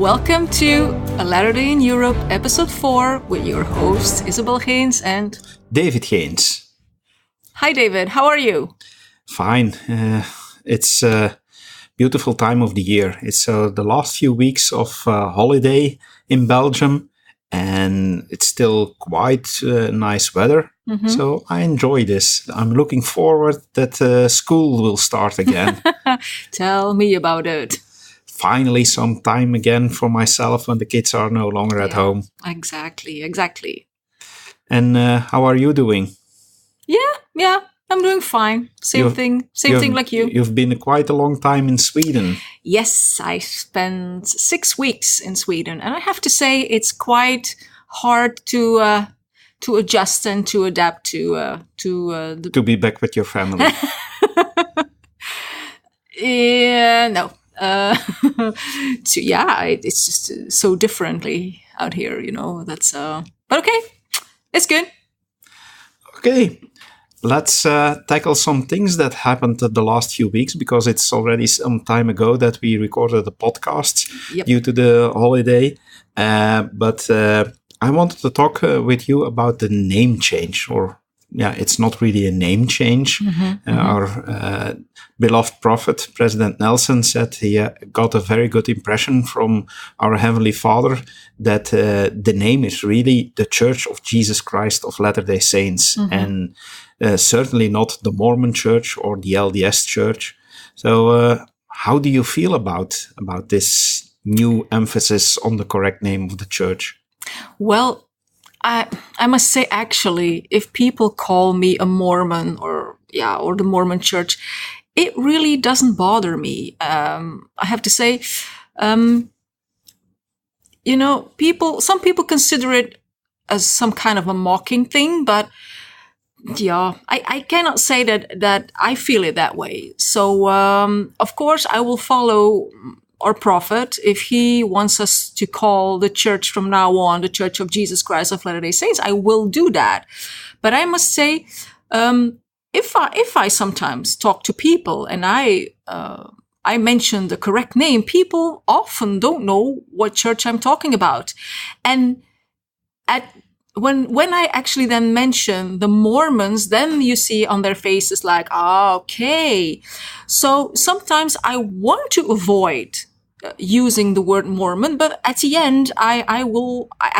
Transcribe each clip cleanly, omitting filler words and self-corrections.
Welcome to A Latter-day in Europe, episode 4, with your hosts Isabel and David Geens. Hi David, how are you? Fine. It's a beautiful time of the year. It's the last few weeks of holiday in Belgium, and it's still quite nice weather. Mm-hmm. So I enjoy this. I'm looking forward that school will start again. Tell me about it. Finally, some time again for myself when the kids are no longer at home. Exactly. And how are you doing? Yeah, I'm doing fine. Same thing like you. You've been quite a long time in Sweden. Yes, I spent 6 weeks in Sweden, and I have to say it's quite hard to adjust and to adapt to be back with your family. No. It's just so differently out here, that's but okay, it's good. Okay, let's tackle some things that happened the last few weeks, because it's already some time ago that we recorded the podcast due to the holiday, but I wanted to talk with you about the name change, it's not really a name change. Our beloved prophet, President Nelson, said he got a very good impression from our Heavenly Father that the name is really the Church of Jesus Christ of Latter-day Saints, and certainly not the Mormon Church or the LDS Church. So how do you feel about this new emphasis on the correct name of the church? Well, I must say, actually, if people call me a Mormon or the Mormon Church, it really doesn't bother me. I have to say, some people consider it as some kind of a mocking thing, but I cannot say that I feel it that way. So, of course, I will follow our prophet if he wants us to call the church from now on the Church of Jesus Christ of Latter-day Saints. I will do that. But I must say, if I sometimes talk to people and I mention the correct name, people often don't know what church I'm talking about. And when I actually then mention the Mormons, then you see on their faces like, okay. So sometimes I want to avoid using the word Mormon, but at the end, I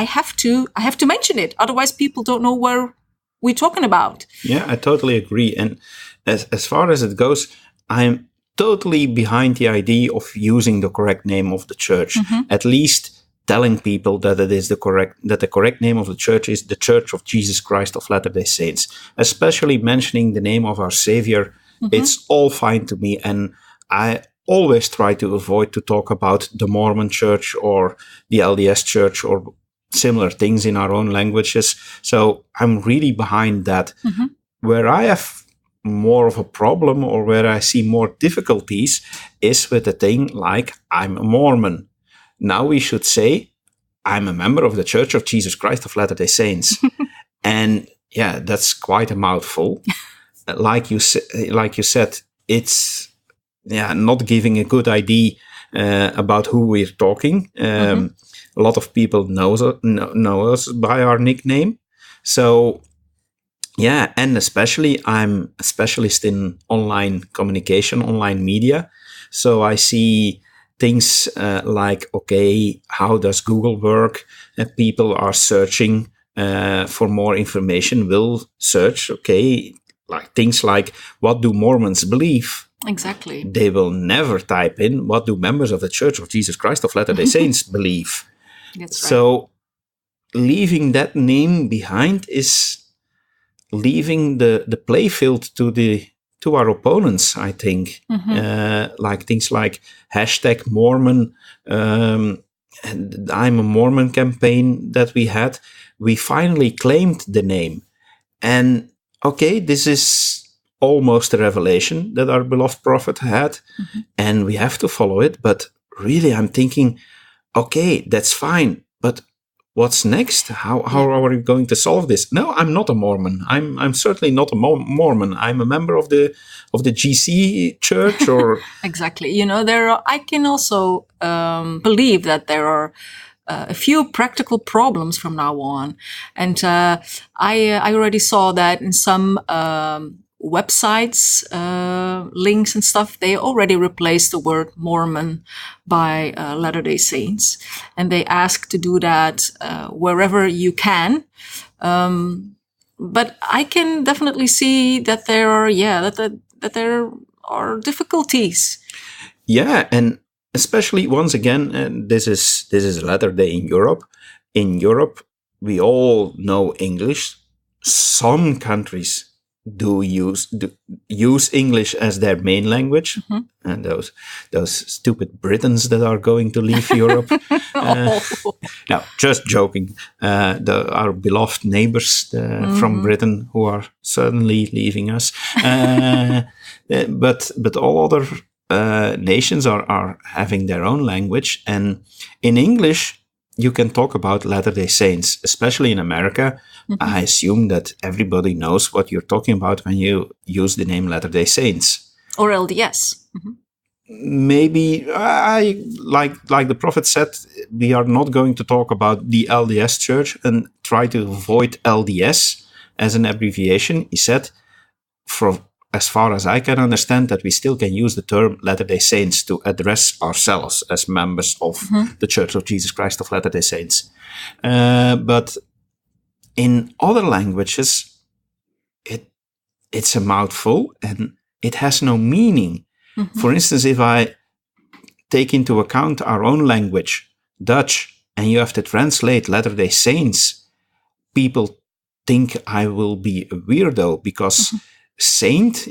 have to mention it. Otherwise, people don't know where we're talking about. Yeah, I totally agree. And as far as it goes, I'm totally behind the idea of using the correct name of the church. At least telling people that the correct name of the church is the Church of Jesus Christ of Latter-day Saints. Especially mentioning the name of our Savior, it's all fine to me, and I always try to avoid to talk about the Mormon Church or the LDS Church or similar things in our own languages. So I'm really behind that. Where I have more of a problem, or where I see more difficulties, is with a thing like I'm a Mormon. Now we should say I'm a member of the Church of Jesus Christ of Latter-day Saints. And that's quite a mouthful. Like you said, it's not giving a good idea about who we're talking. A lot of people know us by our nickname. So, and especially I'm a specialist in online communication, online media. So I see things like, okay, how does Google work? People are searching for more information, will search, like things like, what do Mormons believe? Exactly. They will never type in, what do members of the Church of Jesus Christ of Latter-day Saints believe? That's right. So leaving that name behind is leaving the playfield to our opponents, I think. Like things like #Mormon, and I'm a Mormon campaign that we had. We finally claimed the name. And this is almost a revelation that our beloved prophet had, and we have to follow it. But really, I'm thinking, that's fine. But what's next? How are we going to solve this? No, I'm not a Mormon. I'm certainly not a Mormon. I'm a member of the GC church, or Exactly. I can also believe that there are a few practical problems from now on, and I already saw that in some websites, links and stuff, they already replaced the word Mormon by Latter-day Saints, and they ask to do that wherever you can. But I can definitely see that there are, that there are difficulties. Yeah, and especially once again, this is Latter-day in Europe. In Europe, we all know English. Some countries do use English as their main language, and those stupid Britons that are going to leave Europe. No, just joking. Our beloved neighbors from Britain, who are certainly leaving us, but all other nations are having their own language, and in English you can talk about Latter-day Saints, especially in America. I assume that everybody knows what you're talking about when you use the name Latter-day Saints. Or LDS. Maybe, like the prophet said, we are not going to talk about the LDS church and try to avoid LDS as an abbreviation. He said, as far as I can understand, that we still can use the term Latter-day Saints to address ourselves as members of the Church of Jesus Christ of Latter-day Saints. But in other languages, it's a mouthful and it has no meaning. For instance, if I take into account our own language, Dutch, and you have to translate Latter-day Saints, people think I will be a weirdo because saint,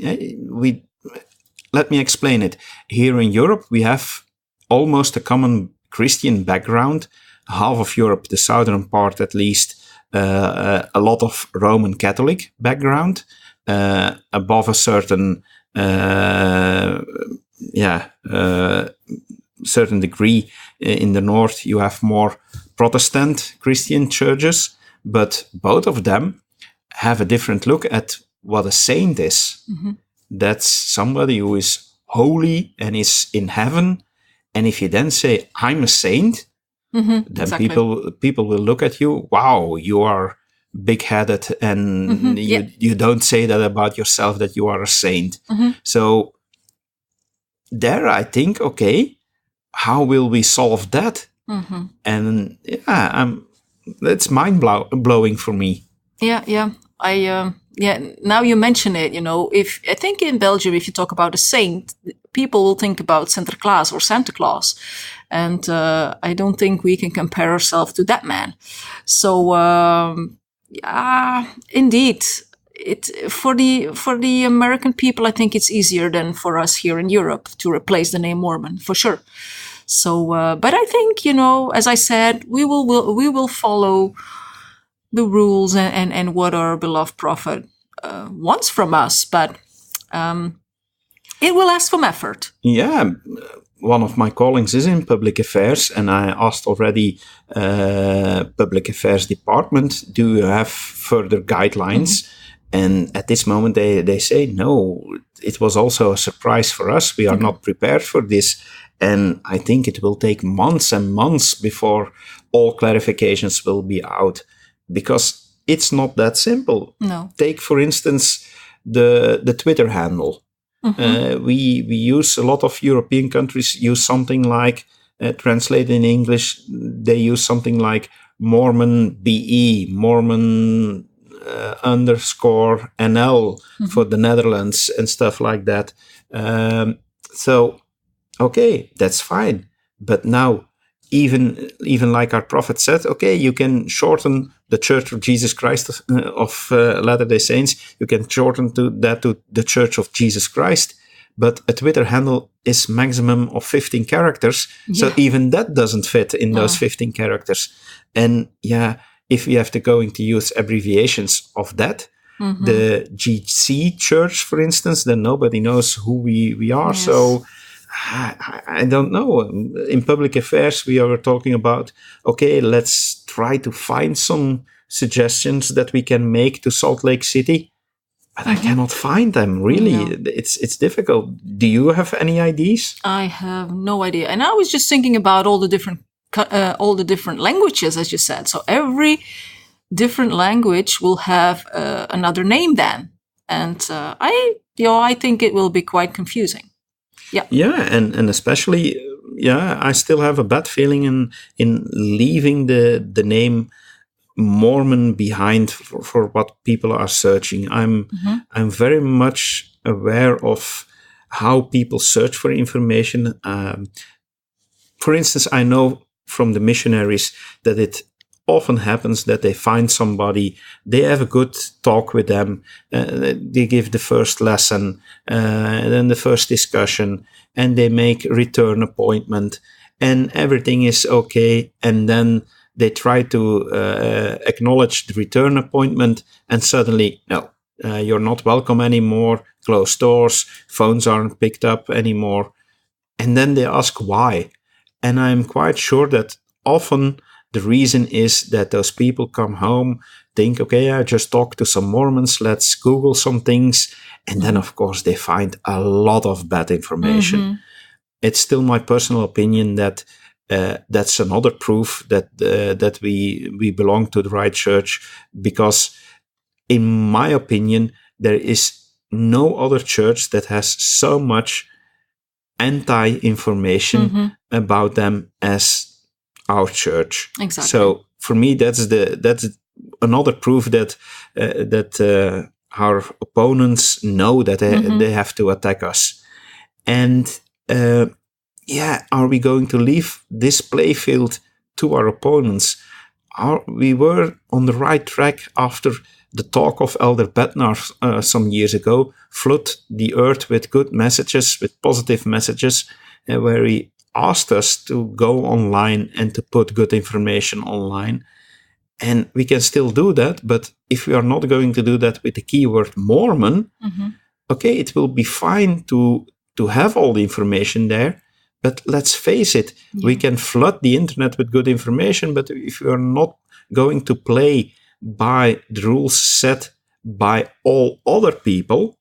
let me explain it. Here in Europe, we have almost a common Christian background. Half of Europe, the southern part at least, a lot of Roman Catholic background. Above a certain certain degree in the north, you have more Protestant Christian churches, but both of them have a different look at what a saint is. That's somebody who is holy and is in heaven. And if you then say, I'm a saint, then exactly. people will look at you, wow, you are big-headed, and you don't say that about yourself, that you are a saint. So there I think, okay, how will we solve that? And it's mind-blowing for me. Now you mention it, if I think in Belgium, if you talk about a saint, people will think about Sinterklaas or Santa Claus. And I don't think we can compare ourselves to that man. So, indeed, for the American people, I think it's easier than for us here in Europe to replace the name Mormon, for sure. So, but I think, as I said, we will follow the rules and what our beloved prophet wants from us, but it will ask some effort. Yeah, one of my callings is in public affairs, and I asked already public affairs department, do you have further guidelines? And at this moment they say no. It was also a surprise for us. We are not prepared for this, and I think it will take months and months before all clarifications will be out. Because it's not that simple. No. Take, for instance, the Twitter handle. We use, a lot of European countries use something like, translated in English, they use something like Mormon BE, Mormon underscore NL for the Netherlands and stuff like that. So, okay, that's fine. But now, even like our prophet said, okay, you can shorten the Church of Jesus Christ of Latter-day Saints. You can shorten to the Church of Jesus Christ. But a Twitter handle is maximum of 15 characters. So even that doesn't fit in those 15 characters. And if we have to use abbreviations of that, the GC Church, for instance, then nobody knows who we are. Yes. So I don't know. In public affairs, we are talking about, okay, let's try to find some suggestions that we can make to Salt Lake City. But I cannot find them, really. No. It's difficult. Do you have any ideas? I have no idea. And I was just thinking about all the different languages, as you said. So every different language will have another name then. And I think it will be quite confusing. Yeah. Yeah, and especially, I still have a bad feeling in leaving the name Mormon behind for what people are searching. I'm very much aware of how people search for information. For instance, I know from the missionaries that it often happens that they find somebody, they have a good talk with them, they give the first lesson, then the first discussion, and they make return appointment, and everything is okay, and then they try to acknowledge the return appointment, and suddenly, no, you're not welcome anymore, closed doors, phones aren't picked up anymore, and then they ask why. And I'm quite sure that often the reason is that those people come home, think, okay, I just talked to some Mormons, let's Google some things. And then, of course, they find a lot of bad information. It's still my personal opinion that that's another proof that we belong to the right church, because in my opinion, there is no other church that has so much anti-information about them as our church. Exactly. So for me, that's another proof that our opponents know that they have to attack us. And are we going to leave this playfield to our opponents? We were on the right track after the talk of Elder Bednar some years ago, flood the earth with good messages, with positive messages, where he asked us to go online and to put good information online. And we can still do that, but if we are not going to do that with the keyword Mormon, okay, it will be fine to have all the information there, but let's face it, we can flood the internet with good information, but if we are not going to play by the rules set by all other people,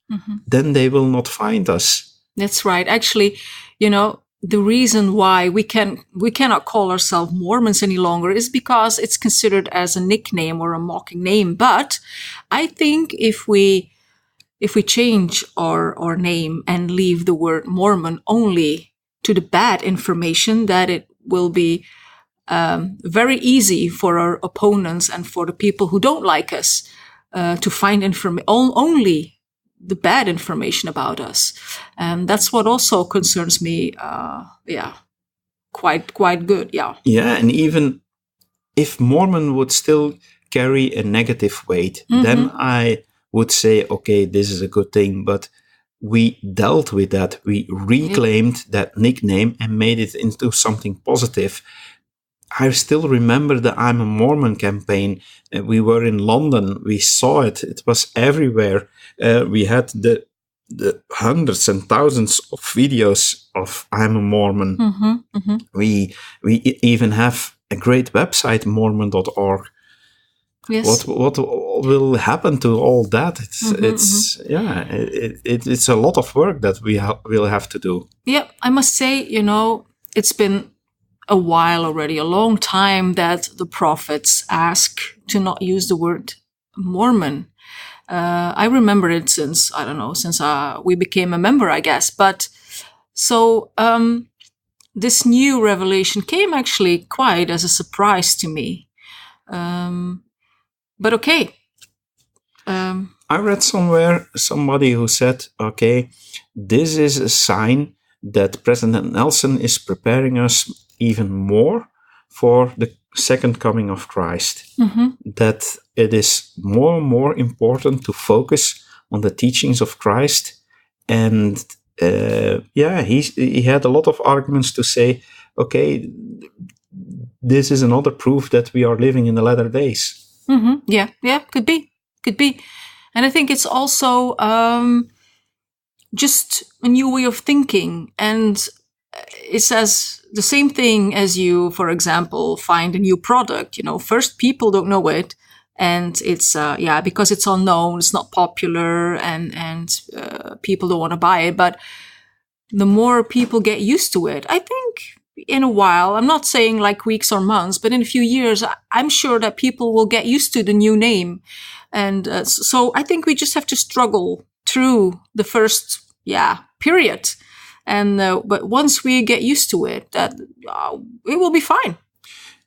then they will not find us. That's right. Actually, the reason why we cannot call ourselves Mormons any longer is because it's considered as a nickname or a mocking name. But I think if we change our name and leave the word Mormon only to the bad information, that it will be very easy for our opponents and for the people who don't like us to find only the bad information about us. And that's what also concerns me, quite good, yeah. Yeah, and even if Mormon would still carry a negative weight, then I would say, okay, this is a good thing, but we dealt with that. We reclaimed that nickname and made it into something positive. I still remember the I'm a Mormon campaign. We were in London. We saw it. It was everywhere. We had the hundreds and thousands of videos of I'm a Mormon. We even have a great website, mormon.org. Yes. What will happen to all that? It's a lot of work that we will have to do. Yeah, I must say, it's been a while already, a long time, that the prophets ask to not use the word Mormon. I remember it since we became a member, I guess. But so this new revelation came actually quite as a surprise to me. But okay. I read somewhere somebody who said, okay, this is a sign that President Nelson is preparing us even more for the second coming of Christ. That it is more and more important to focus on the teachings of Christ. And he had a lot of arguments to say, okay, this is another proof that we are living in the latter days. Yeah, could be. And I think it's also just a new way of thinking. And it says the same thing as you, for example, find a new product. First people don't know it, and it's because it's unknown, it's not popular, and people don't want to buy it. But the more people get used to it, I think in a while, I'm not saying like weeks or months, but in a few years, I'm sure that people will get used to the new name. And so I think we just have to struggle through the first period. And but once we get used to it, that it will be fine.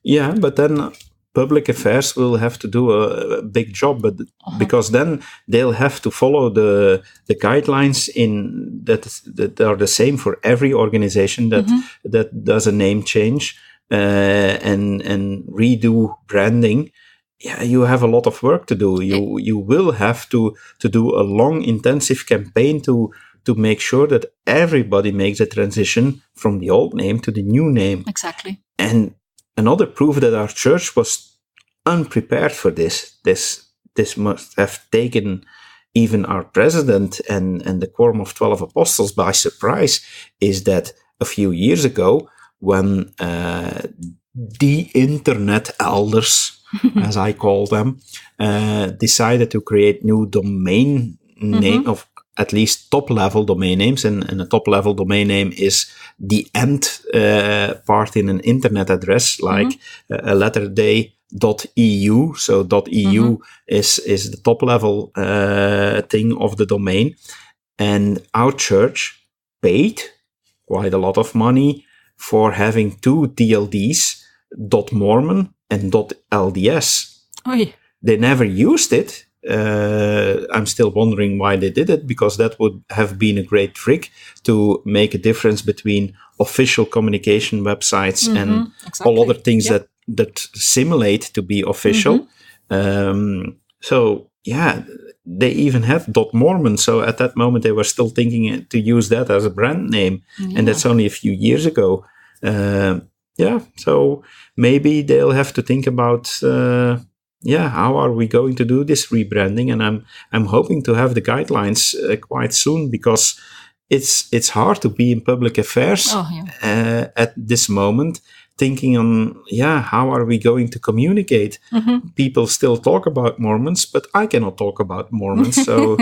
Yeah, but then public affairs will have to do a big job, but because then they'll have to follow the guidelines in that are the same for every organization that does a name change and redo branding. Yeah, you have a lot of work to do. You will have to do a long, intensive campaign to make sure that everybody makes a transition from the old name to the new name. Exactly. And another proof that our church was unprepared for this. This must have taken even our president and the Quorum of 12 Apostles by surprise, is that a few years ago, when the internet elders, as I call them, decided to create new domain name of at least top-level domain names, and a top-level domain name is the end part in an internet address, like a letter day .eu. So .eu is the top-level thing of the domain. And our church paid quite a lot of money for having two TLDs, .mormon and .lds. Oy. They never used it. I'm still wondering why they did it, because that would have been a great trick to make a difference between official communication websites and all other things that simulate to be official. So yeah, they even had .mormon. So at that moment, they were still thinking to use that as a brand name. And that's only a few years ago. So maybe they'll have to think about, how are we going to do this rebranding? And I'm hoping to have the guidelines quite soon, because it's hard to be in public affairs at this moment, thinking on, how are we going to communicate? People still talk about Mormons, but I cannot talk about Mormons, so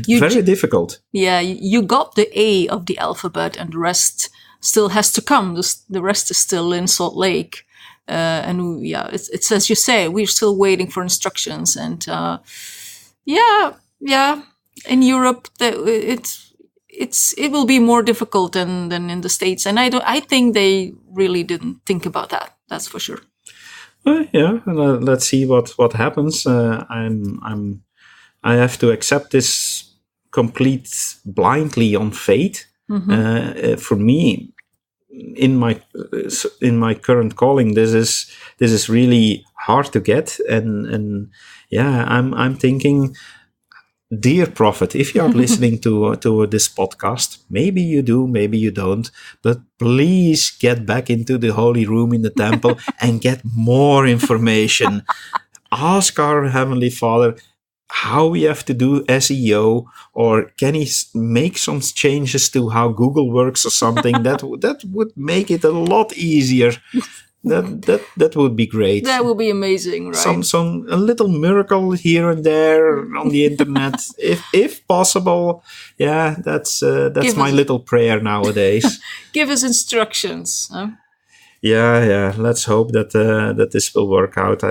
very difficult. Yeah, you got the A of the alphabet, and the rest still has to come. The rest is still in Salt Lake. It's as you say, we're still waiting for instructions. And in Europe, it will be more difficult than in the States. And I think they really didn't think about that. That's for sure. Let's see what happens. I have to accept this complete blindly on fate. For me, in my current calling, this is really hard to get, and I'm thinking, dear prophet, if you are listening to this podcast, maybe you do, maybe you don't, but please get back into the holy room in the temple and get more information. Ask our Heavenly Father how we have to do SEO, or can he make some changes to how Google works or something that would make it a lot easier. That would be great. That would be amazing, right? A little miracle here and there on the internet, if possible. Yeah, that's my little prayer nowadays. Give us instructions. Huh? Yeah. Let's hope that this will work out.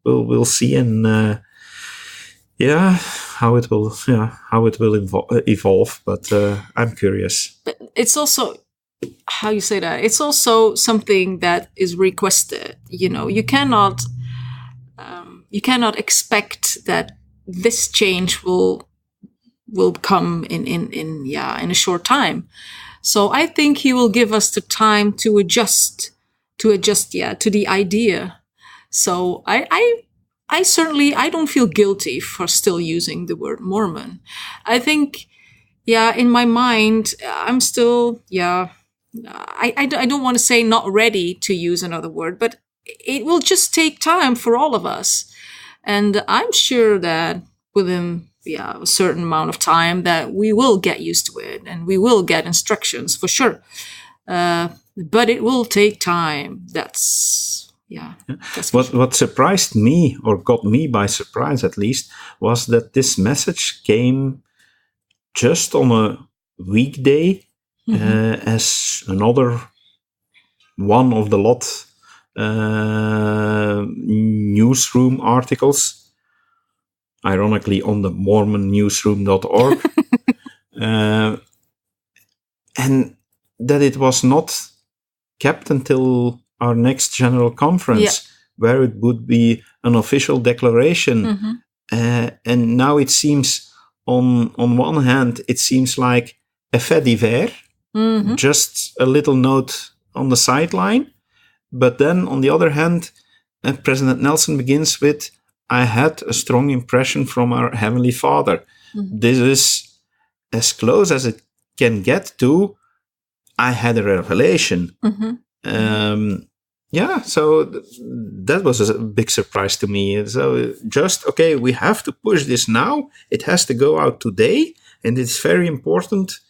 We'll see, and how it will evolve. But I'm curious. But it's also, how you say that? It's also something that is requested. You cannot expect that this change will come in a short time. So I think he will give us the time to adjust to the idea. So I certainly don't feel guilty for still using the word Mormon. I think, in my mind, I'm still, I don't want to say not ready to use another word, but it will just take time for all of us. And I'm sure that within a certain amount of time that we will get used to it, and we will get instructions for sure. but it will take time. That's What surprised me, or got me by surprise at least, was that this message came just on a weekday, as another one of the lot newsroom articles, ironically on the mormonnewsroom.org, and that it was not kept until our next general conference, where it would be an official declaration. And now it seems, on one hand, it seems like a fait divers, just a little note on the sideline. But then, on the other hand, President Nelson begins with, I had a strong impression from our Heavenly Father. This is as close as it can get to, I had a revelation. So that was a big surprise to me. So just, okay, we have to push this now. It has to go out today, and it's very important,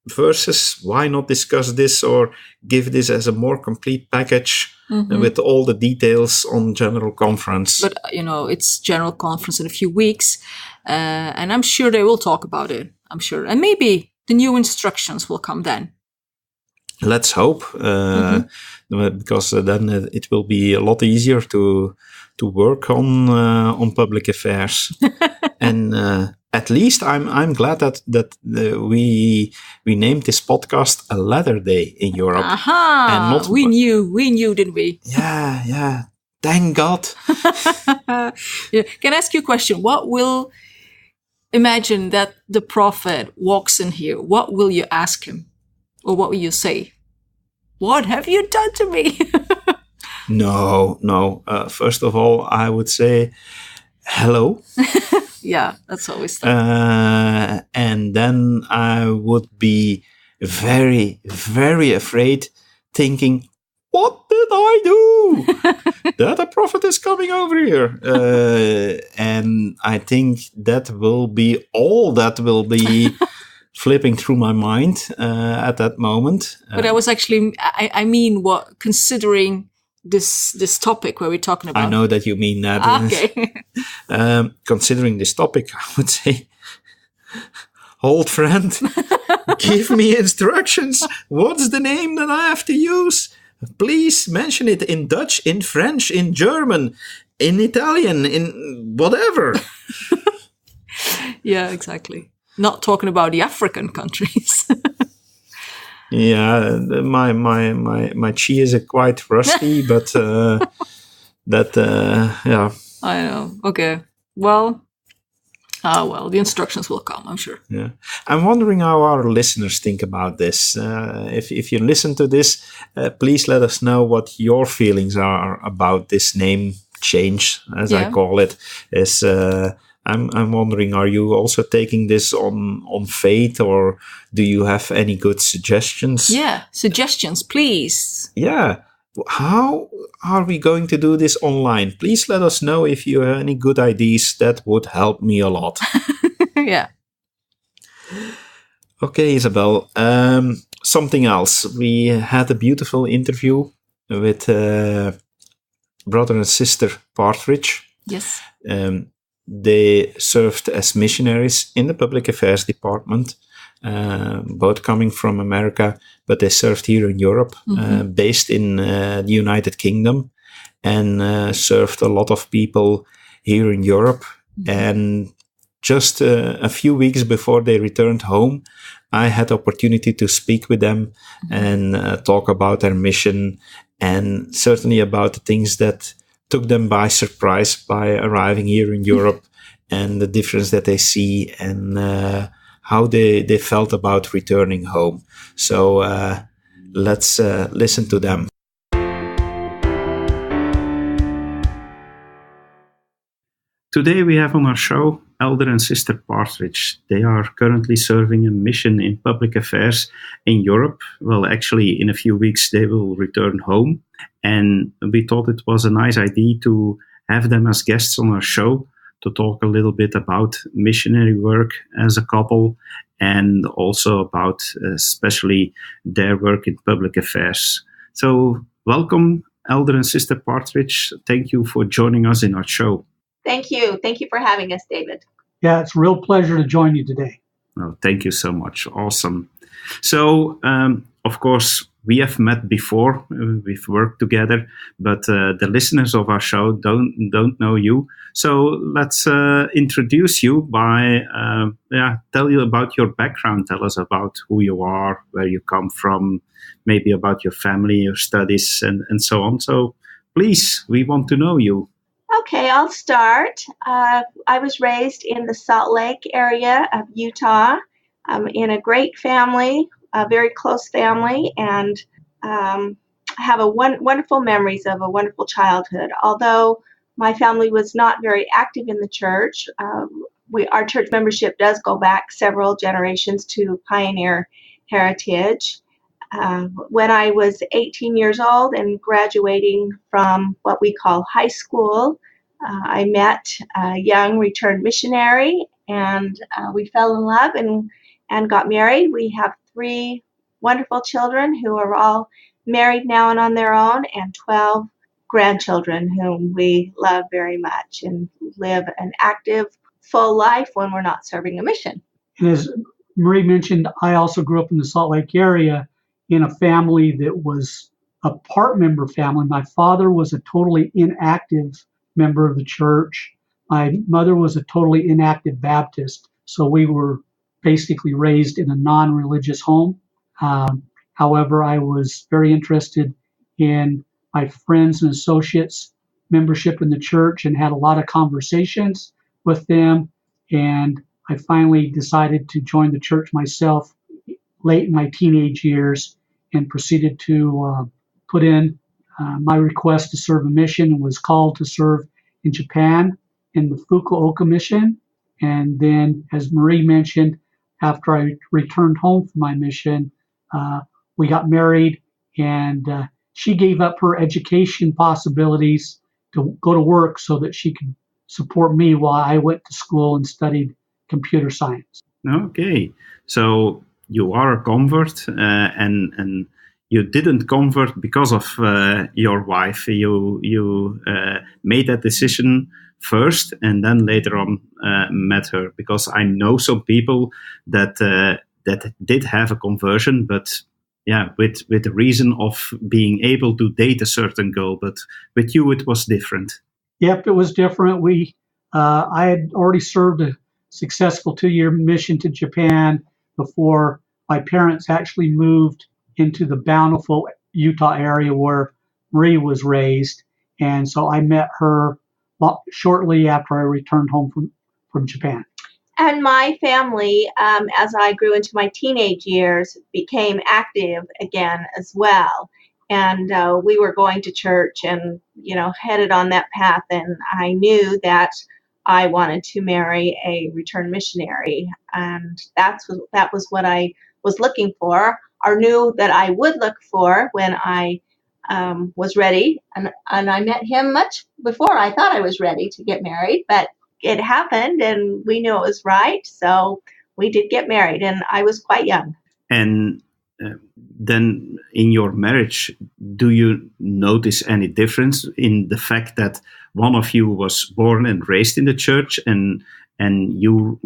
versus why not discuss this or give this as a more complete package with all the details on general conference. But, it's general conference in a few weeks, and I'm sure they will talk about it. I'm sure. And maybe the new instructions will come then. Let's hope, because then it will be a lot easier to work on public affairs. And at least I'm glad that we named this podcast a Leather Day in Europe. And not we knew, didn't we? Yeah. Thank God. Can I ask you a question? Imagine that the prophet walks in here. What will you ask him? Or what will you say? What have you done to me? No. First of all, I would say hello. Yeah, that's always tough. And then I would be very, very afraid, thinking, what did I do? That a prophet is coming over here. And I think that will be all that will be flipping through my mind at that moment. But I was actually, I mean, considering this topic where we're talking about. I know that you mean that. Okay. Considering this topic, I would say, old friend, give me instructions. What's the name that I have to use? Please mention it in Dutch, in French, in German, in Italian, in whatever. Yeah, exactly. Not talking about the African countries. Yeah, my chi is quite rusty, but yeah. I know. Okay. Well, the instructions will come, I'm sure. Yeah. I'm wondering how our listeners think about this. If you listen to this, please let us know what your feelings are about this name change, as I call it. I'm wondering, are you also taking this on faith, or do you have any good suggestions? Yeah, suggestions, please. Yeah. How are we going to do this online? Please let us know if you have any good ideas. That would help me a lot. Yeah. Okay, Isabel. Something else. We had a beautiful interview with brother and sister Partridge. Yes. They served as missionaries in the public affairs department, both coming from America, but they served here in Europe, based in the United Kingdom, and served a lot of people here in Europe. And just a few weeks before they returned home, I had opportunity to speak with them and talk about their mission, and certainly about the things that took them by surprise by arriving here in Europe, and the difference that they see, and how they felt about returning home. So let's listen to them. Today we have on our show Elder and Sister Partridge. They are currently serving a mission in public affairs in Europe. Well, actually, in a few weeks they will return home. And we thought it was a nice idea to have them as guests on our show to talk a little bit about missionary work as a couple, and also about especially their work in public affairs. So welcome, Elder and Sister Partridge. Thank you for joining us in our show. Thank you. Thank you for having us, David. Yeah, it's a real pleasure to join you today. Oh, thank you so much. Awesome. So, of course, we have met before. We've worked together, but the listeners of our show don't know you. So let's introduce you by tell you about your background. Tell us about who you are, where you come from, maybe about your family, your studies, and so on. So please, we want to know you. Okay, I'll start. I was raised in the Salt Lake area of Utah, in a great family, a very close family, and have wonderful memories of a wonderful childhood. Although my family was not very active in the church, our church membership does go back several generations to pioneer heritage. When I was 18 years old and graduating from what we call high school, I met a young returned missionary, and we fell in love and got married. We have 3 wonderful children who are all married now and on their own, and 12 grandchildren whom we love very much and live an active, full life when we're not serving a mission. And as Marie mentioned, I also grew up in the Salt Lake area in a family that was a part member family. My father was a totally inactive member of the church. My mother was a totally inactive Baptist. So we were basically raised in a non-religious home. However, I was very interested in my friends and associates' membership in the church and had a lot of conversations with them. And I finally decided to join the church myself late in my teenage years and proceeded to put in my request to serve a mission, and was called to serve in Japan in the Fukuoka mission. And then, as Marie mentioned, after I returned home from my mission, we got married, and she gave up her education possibilities to go to work so that she could support me while I went to school and studied computer science. Okay, so you are a convert, and you didn't convert because of your wife. You made that decision first, and then later on met her. Because I know some people that did have a conversion, but with the reason of being able to date a certain girl. But with you, it was different. Yep, it was different. I had already served a successful 2-year mission to Japan before my parents actually moved into the Bountiful, Utah area where Marie was raised. And so I met her shortly after I returned home from Japan. And my family, as I grew into my teenage years, became active again as well. And we were going to church and, headed on that path. And I knew that I wanted to marry a returned missionary. And that was what I was looking for, or knew that I would look for when I was ready. And I met him much before I thought I was ready to get married. But it happened, and we knew it was right. So we did get married, and I was quite young. And then in your marriage, do you notice any difference in the fact that one of you was born and raised in the church, and you,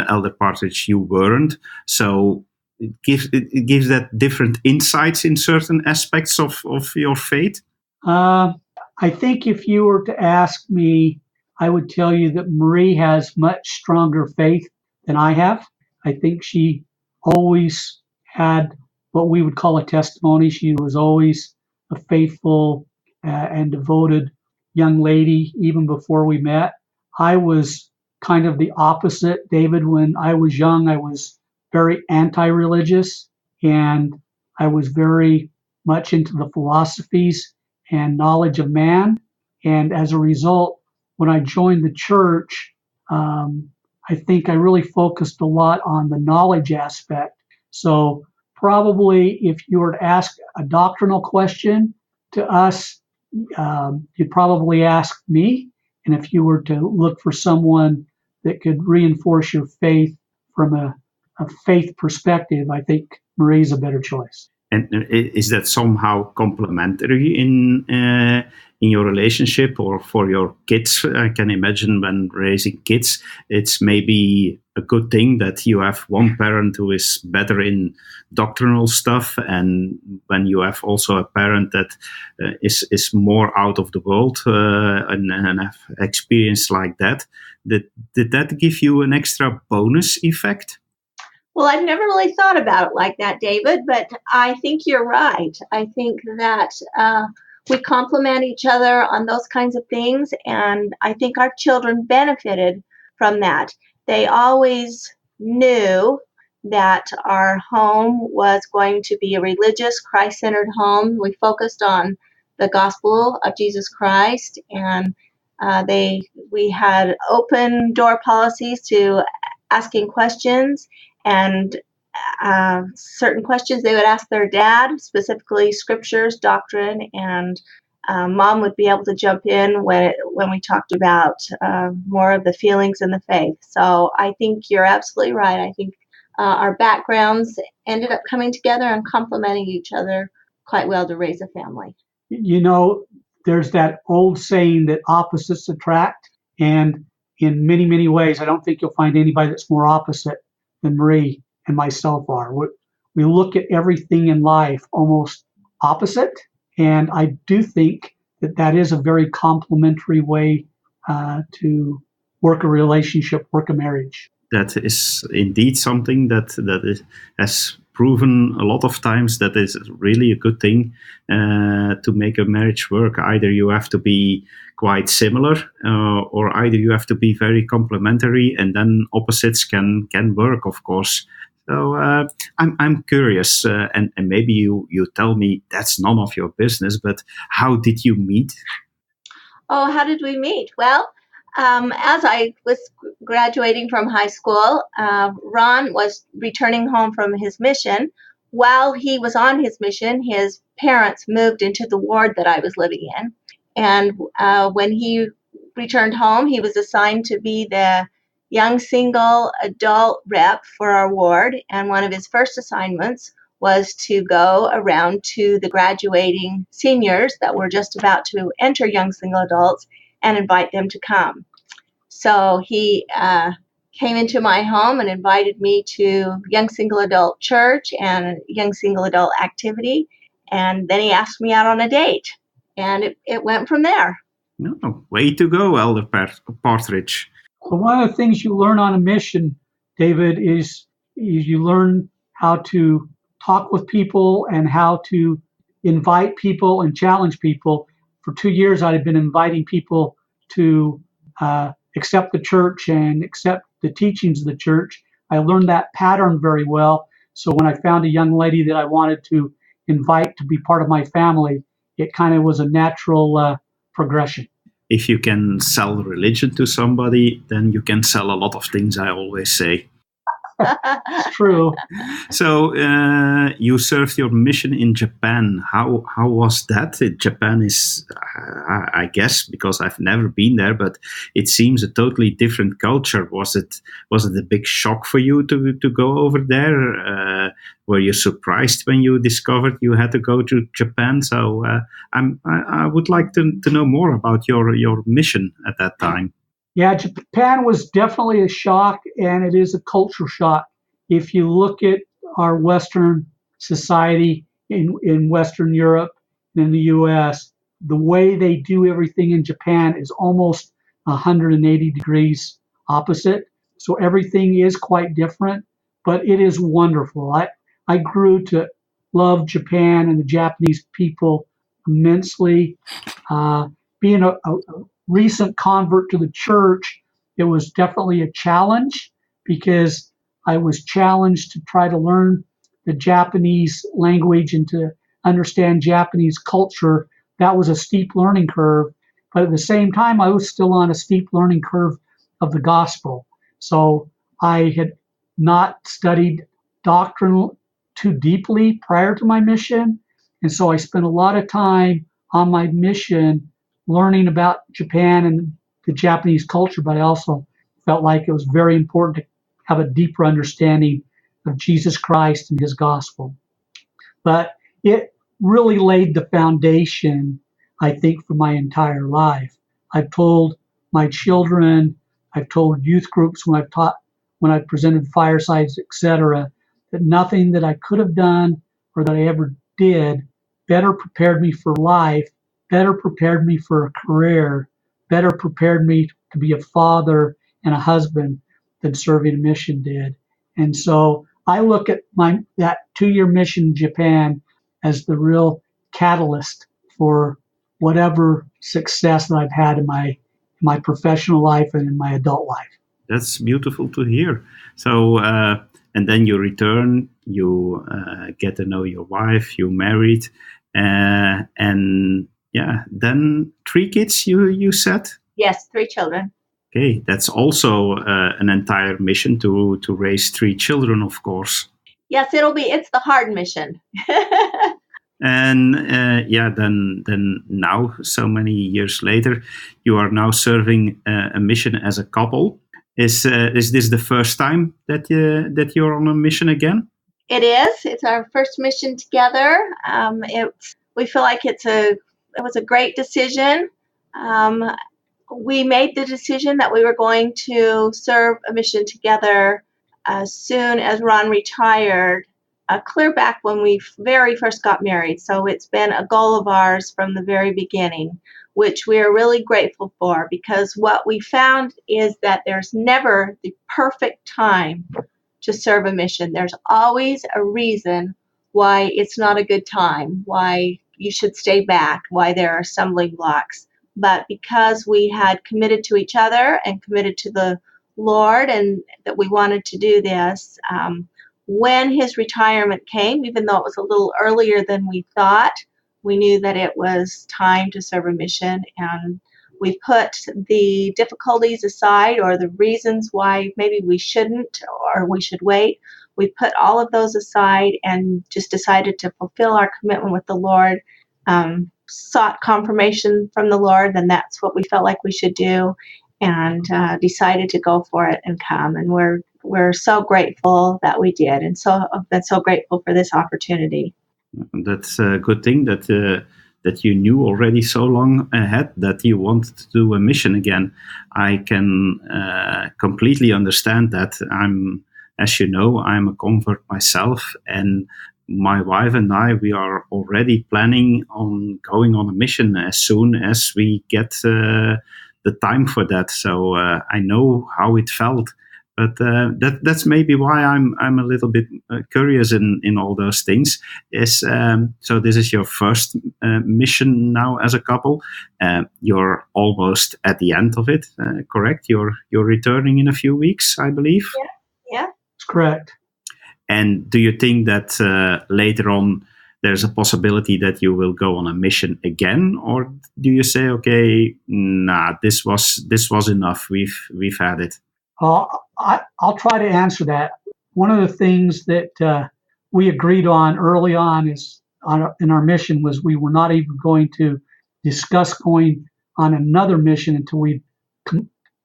Elder Partridge, you weren't? So it gives that different insights in certain aspects of your faith? I think if you were to ask me, I would tell you that Marie has much stronger faith than I have. I think she always had what we would call a testimony. She was always a faithful and devoted young lady, even before we met. I was kind of the opposite, David. When I was young, I was very anti-religious, and I was very much into the philosophies and knowledge of man. And as a result, when I joined the church, I think I really focused a lot on the knowledge aspect. So probably if you were to ask a doctrinal question to us, you'd probably ask me, And if you were to look for someone that could reinforce your faith from a faith perspective, I think Marie's a better choice. And is that somehow complementary in your relationship or for your kids? I can imagine when raising kids, it's maybe a good thing that you have one parent who is better in doctrinal stuff, and when you have also a parent that is more out of the world and have experience like that. Did that give you an extra bonus effect? Well, I've never really thought about it like that, David, but I think you're right. I think that we complement each other on those kinds of things, and I think our children benefited from that. They always knew that our home was going to be a religious, Christ-centered home. We focused on the gospel of Jesus Christ, and we had open door policies to asking questions, and certain questions they would ask their dad, specifically scriptures, doctrine, and mom would be able to jump in when we talked about more of the feelings and the faith. So I think you're absolutely right. I think our backgrounds ended up coming together and complementing each other quite well to raise a family. You know, there's that old saying that opposites attract, and in many, many ways, I don't think you'll find anybody that's more opposite than Marie and myself are. We look at everything in life almost opposite, and I do think that is a very complementary way to work a relationship, work a marriage. That is indeed something that has proven a lot of times that is really a good thing to make a marriage work. Either you have to be quite similar or either you have to be very complementary, and then opposites can work, of course. So I'm curious, and maybe you tell me that's none of your business, but how did you meet? Oh, how did we meet? Well, as I was graduating from high school, Ron was returning home from his mission. While he was on his mission, his parents moved into the ward that I was living in. And when he returned home, he was assigned to be the young single adult rep for our ward. And one of his first assignments was to go around to the graduating seniors that were just about to enter young single adults and invite them to come. So he came into my home and invited me to young single adult church and young single adult activity. And then he asked me out on a date, and it went from there. No, way to go, Elder Partridge. Well, one of the things you learn on a mission, David, is you learn how to talk with people and how to invite people and challenge people. For 2 years, I had been inviting people to accept the church and accept the teachings of the church. I learned that pattern very well. So when I found a young lady that I wanted to invite to be part of my family, it kind of was a natural progression. If you can sell religion to somebody, then you can sell a lot of things, I always say. It's true. So you served your mission in Japan. How was that? Japan is, I guess, because I've never been there, but it seems a totally different culture. Was it a big shock for you to go over there? Were you surprised when you discovered you had to go to Japan? So I would like to know more about your mission at that time. Yeah, Japan was definitely a shock, and it is a culture shock. If you look at our Western society in Western Europe and in the U.S., the way they do everything in Japan is almost 180 degrees opposite. So everything is quite different, but it is wonderful. I grew to love Japan and the Japanese people immensely. Being a recent convert to the church, it was definitely a challenge because I was challenged to try to learn the Japanese language and to understand Japanese culture. That was a steep learning curve, but at the same time, I was still on a steep learning curve of the gospel. So I had not studied doctrine too deeply prior to my mission, and so I spent a lot of time on my mission learning about Japan and the Japanese culture, but I also felt like it was very important to have a deeper understanding of Jesus Christ and his gospel. But it really laid the foundation, I think, for my entire life. I've told my children, I've told youth groups when I've taught, when I've presented firesides, etc., that nothing that I could have done or that I ever did better prepared me for life, better prepared me for a career, better prepared me to be a father and a husband than serving a mission did. And so I look at that 2-year mission in Japan as the real catalyst for whatever success that I've had in my professional life and in my adult life. That's beautiful to hear. So, and then you return, you get to know your wife, you married, and yeah, then 3 kids, you said? Yes, 3 children. Okay, that's also an entire mission to raise 3 children, of course. Yes, it's the hard mission. And yeah, then now, so many years later, you are now serving a mission as a couple. Is this the first time that you're on a mission again? It is. It's our first mission together. We feel like it was a great decision. We made the decision that we were going to serve a mission together as soon as Ron retired, clear back when we very first got married. So it's been a goal of ours from the very beginning, which we are really grateful for, because what we found is that there's never the perfect time to serve a mission. There's always a reason why it's not a good time, why you should stay back, why there are stumbling blocks. But because we had committed to each other and committed to the Lord and that we wanted to do this, when his retirement came, even though it was a little earlier than we thought, we knew that it was time to serve a mission, and we put the difficulties aside, or the reasons why maybe we shouldn't or we should wait. We put all of those aside and just decided to fulfill our commitment with the Lord, sought confirmation from the Lord, and that's what we felt like we should do, and decided to go for it and come. And we're so grateful that we did, and so I've been so grateful for this opportunity. That's a good thing that you knew already so long ahead that you wanted to do a mission again. I can completely understand that. As you know, I'm a convert myself, and my wife and I, we are already planning on going on a mission as soon as we get the time for that. So I know how it felt. But that's maybe why I'm a little bit curious in all those things. So this is your first mission now as a couple. You're almost at the end of it, correct? You're returning in a few weeks, I believe. Yeah, That's correct. And do you think that later on there's a possibility that you will go on a mission again, or do you say, okay, nah, this was enough. We've had it. I'll try to answer that. One of the things that we agreed on early on in our mission was we were not even going to discuss going on another mission until we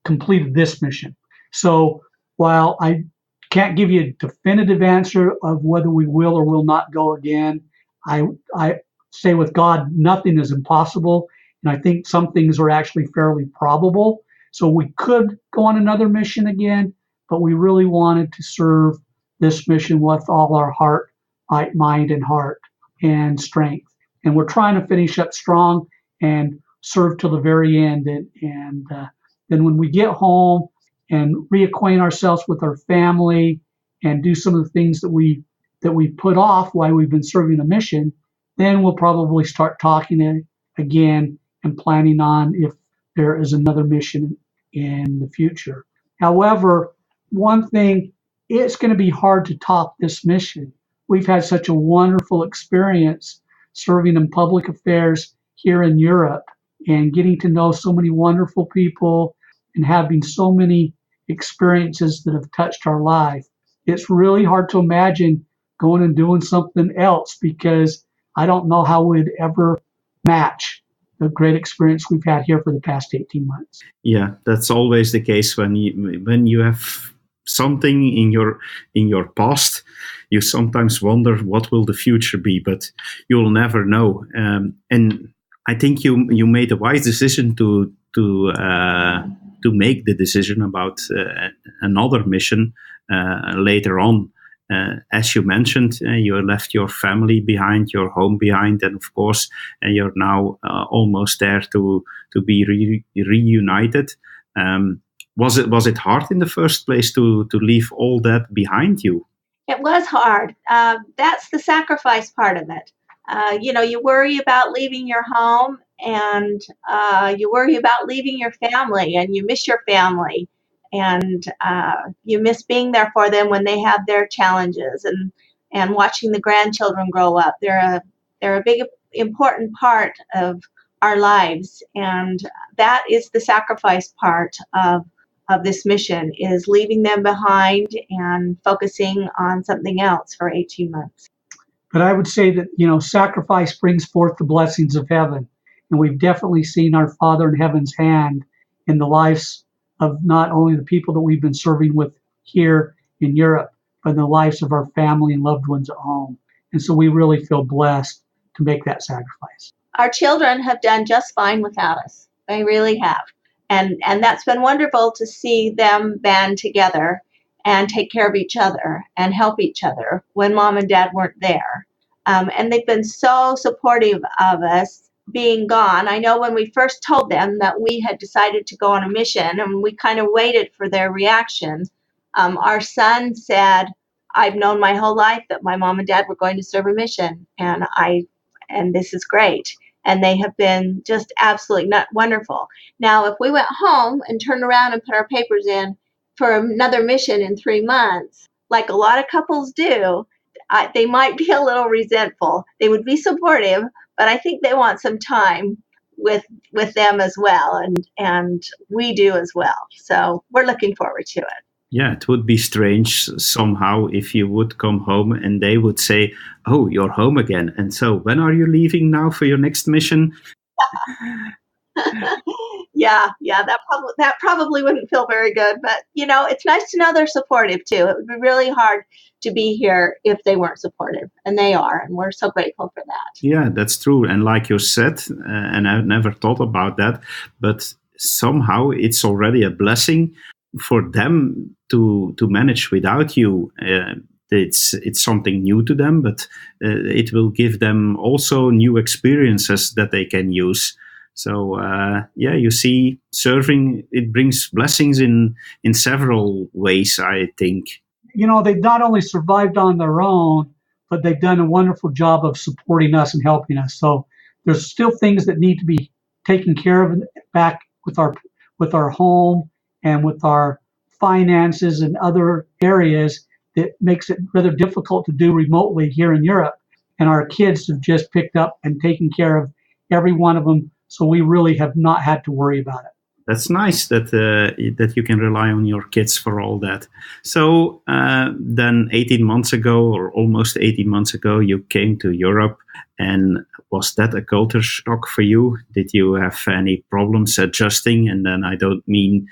completed this mission. So while I can't give you a definitive answer of whether we will or will not go again, I say with God, nothing is impossible. And I think some things are actually fairly probable. So we could go on another mission again, but we really wanted to serve this mission with all our heart, mind, and heart and strength. And we're trying to finish up strong and serve till the very end. And then when we get home and reacquaint ourselves with our family and do some of the things that we put off while we've been serving a mission, then we'll probably start talking again and planning on if there is another mission in the future. However, one thing, it's going to be hard to top this mission. We've had such a wonderful experience serving in public affairs here in Europe and getting to know so many wonderful people and having so many experiences that have touched our life. It's really hard to imagine going and doing something else, because I don't know how we'd ever match the great experience we've had here for the past 18 months. Yeah, that's always the case when you have something in your past. You sometimes wonder what will the future be, but you'll never know. And I think you made a wise decision to make the decision about another mission later on. As you mentioned, you left your family behind, your home behind, and of course, you're now almost there to be reunited. Was it hard in the first place to leave all that behind you? It was hard. That's the sacrifice part of it. You worry about leaving your home, and you worry about leaving your family, and you miss your family, and you miss being there for them when they have their challenges, and watching the grandchildren grow up. They're a big important part of our lives, and that is the sacrifice part of this mission, is leaving them behind and focusing on something else for 18 months. But I would say that, sacrifice brings forth the blessings of heaven. And we've definitely seen our Father in heaven's hand in the lives of not only the people that we've been serving with here in Europe, but in the lives of our family and loved ones at home. And so we really feel blessed to make that sacrifice. Our children have done just fine without us. They really have. And that's been wonderful to see them band together and take care of each other and help each other when Mom and Dad weren't there. And they've been so supportive of us being gone. I know when we first told them that we had decided to go on a mission, and we kind of waited for their reaction, our son said, "I've known my whole life that my mom and dad were going to serve a mission, and this is great." And they have been just absolutely wonderful. Now, if we went home and turned around and put our papers in for another mission in 3 months, like a lot of couples do, they might be a little resentful. They would be supportive, but I think they want some time with them as well, and we do as well. So we're looking forward to it. Yeah, it would be strange somehow if you would come home and they would say, "Oh, you're home again. And so when are you leaving now for your next mission?" Yeah, that probably wouldn't feel very good. But, it's nice to know they're supportive too. It would be really hard to be here if they weren't supportive, and they are, and we're so grateful for that. Yeah, that's true. And like you said, and I've never thought about that, but somehow it's already a blessing for them to manage without you. It's something new to them, but it will give them also new experiences that they can use. So you see, serving, it brings blessings in several ways, I think. They've not only survived on their own, but they've done a wonderful job of supporting us and helping us. So there's still things that need to be taken care of back with our home and with our finances and other areas that makes it rather difficult to do remotely here in Europe. And our kids have just picked up and taken care of every one of them. So we really have not had to worry about it. That's nice that you can rely on your kids for all that. So then 18 months ago, or almost 18 months ago, you came to Europe. And was that a culture shock for you? Did you have any problems adjusting? And then I don't mean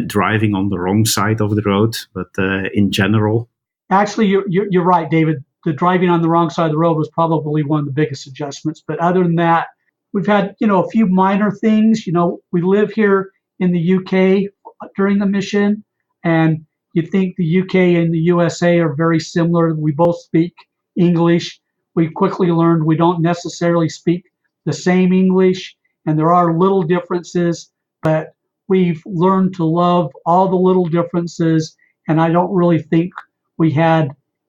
driving on the wrong side of the road, but in general. Actually, you're right, David. The driving on the wrong side of the road was probably one of the biggest adjustments. But other than that, we've had, a few minor things. We live here in the UK during the mission, and you think the UK and the USA are very similar. We both speak English. We quickly learned we don't necessarily speak the same English, and there are little differences, but we've learned to love all the little differences, and I don't really think we had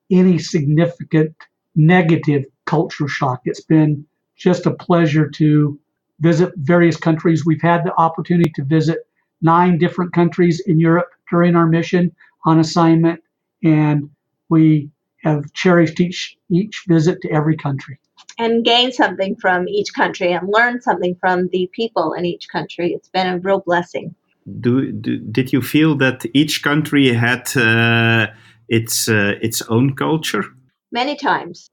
any significant negative culture shock. It's been just a pleasure to visit various countries. We've had the opportunity to visit 9 different countries in Europe during our mission on assignment, and we have cherished each visit to every country. And gain something from each country and learn something from the people in each country. It's been a real blessing. Did you feel that each country had its own culture? Many times,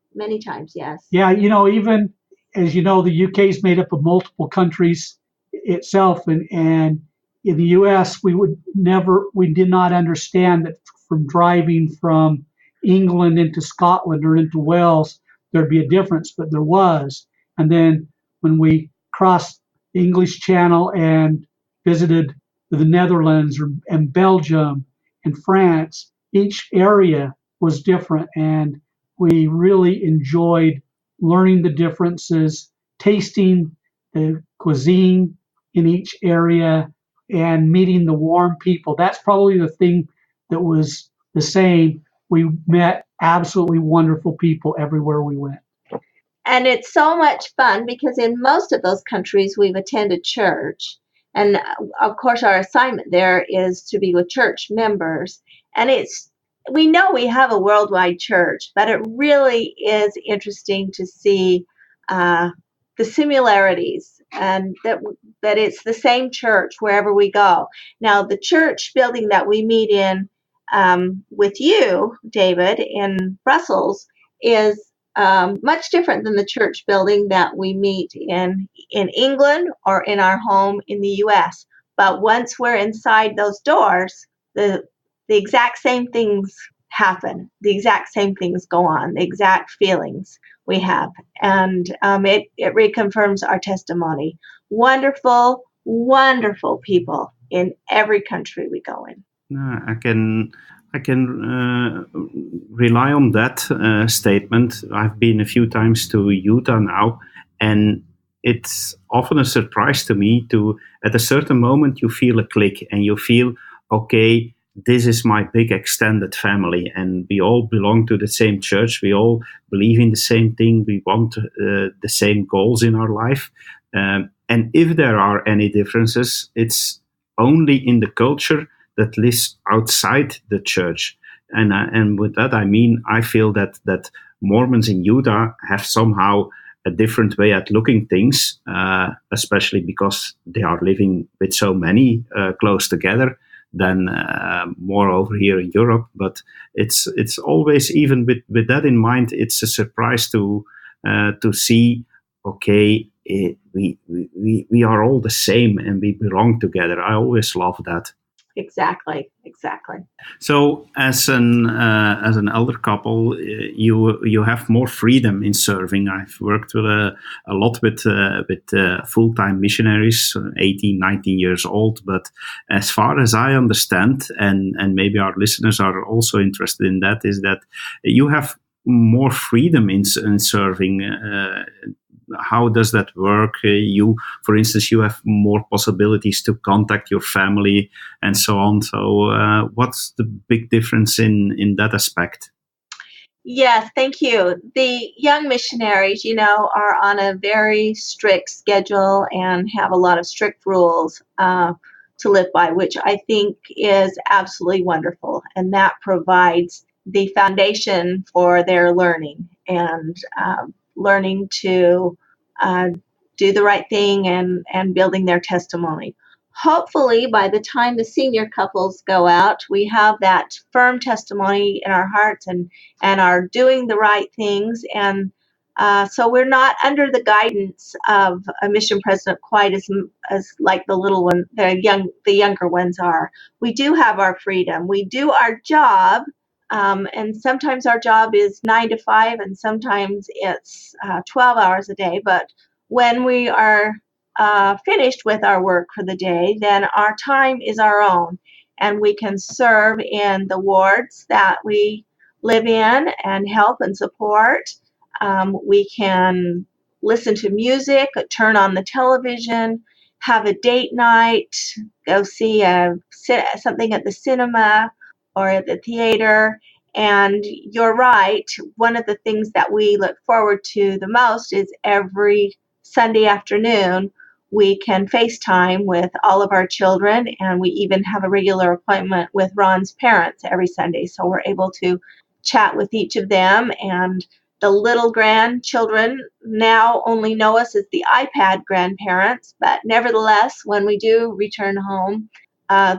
yes. Yeah, even as you know, the UK is made up of multiple countries itself, and in the US, we did not understand that from driving from England into Scotland or into Wales, there'd be a difference, but there was. And then when we crossed the English Channel and visited the Netherlands and Belgium and France, each area was different, and we really enjoyed learning the differences, tasting the cuisine in each area, and meeting the warm people. That's probably the thing that was the same. We met absolutely wonderful people everywhere we went. And it's so much fun because in most of those countries we've attended church. And of course, our assignment there is to be with church members. And we know we have a worldwide church, but it really is interesting to see the similarities, and that it's the same church wherever we go. Now, the church building that we meet in with you, David, in Brussels is much different than the church building that we meet in England or in our home in the U.S. But once we're inside those doors, the exact same things happen. The exact same things go on. The exact feelings we have. And it reconfirms our testimony. Wonderful, wonderful people in every country we go in. I can rely on that statement. I've been a few times to Utah now, and it's often a surprise to me at a certain moment you feel a click and you feel, okay, this is my big extended family, and we all belong to the same church. We all believe in the same thing. We want the same goals in our life. And if there are any differences, it's only in the culture that lives outside the church. And with that, I mean, I feel that Mormons in Utah have somehow a different way at looking things, especially because they are living with so many close together than more over here in Europe. But it's always, even with that in mind, it's a surprise to see, okay, we are all the same and we belong together. I always love that. Exactly. So, as an elder couple, you have more freedom in serving. I've worked with a lot with full-time missionaries, 18, 19 years old. But as far as I understand, and maybe our listeners are also interested in that, is that you have more freedom in serving. How does that work? For instance, you have more possibilities to contact your family and so on. So what's the big difference in that aspect? Yes, thank you. The young missionaries, are on a very strict schedule and have a lot of strict rules to live by, which I think is absolutely wonderful. And that provides the foundation for their learning and learning to do the right thing and building their testimony. Hopefully, by the time the senior couples go out, we have that firm testimony in our hearts and are doing the right things. And so we're not under the guidance of a mission president quite as like the little one, the younger ones are. We do have our freedom. We do our job. And sometimes our job is 9 to 5, and sometimes it's 12 hours a day. But when we are finished with our work for the day, then our time is our own, and we can serve in the wards that we live in and help and support. We can listen to music, turn on the television, have a date night, go see something at the cinema or at the theater. And you're right, one of the things that we look forward to the most is every Sunday afternoon we can FaceTime with all of our children, and we even have a regular appointment with Ron's parents every Sunday. So we're able to chat with each of them, and the little grandchildren now only know us as the iPad grandparents, but nevertheless, when we do return home,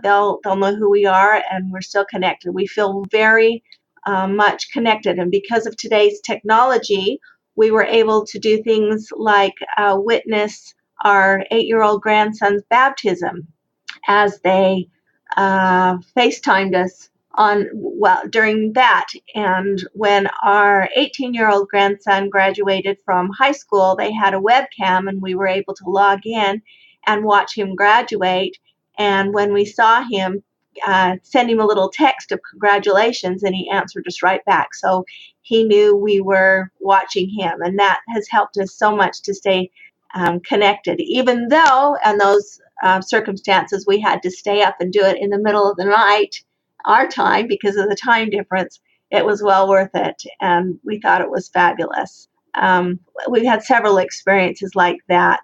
they'll know who we are, and we're still connected. We feel very much connected, and because of today's technology, we were able to do things like witness our 8-year-old grandson's baptism as they FaceTimed us during that. And when our 18-year-old grandson graduated from high school, they had a webcam, and we were able to log in and watch him graduate. And when we saw him, send him a little text of congratulations, and he answered us right back. So he knew we were watching him, and that has helped us so much to stay connected, even though in those circumstances we had to stay up and do it in the middle of the night, our time, because of the time difference. It was well worth it, and we thought it was fabulous. We've had several experiences like that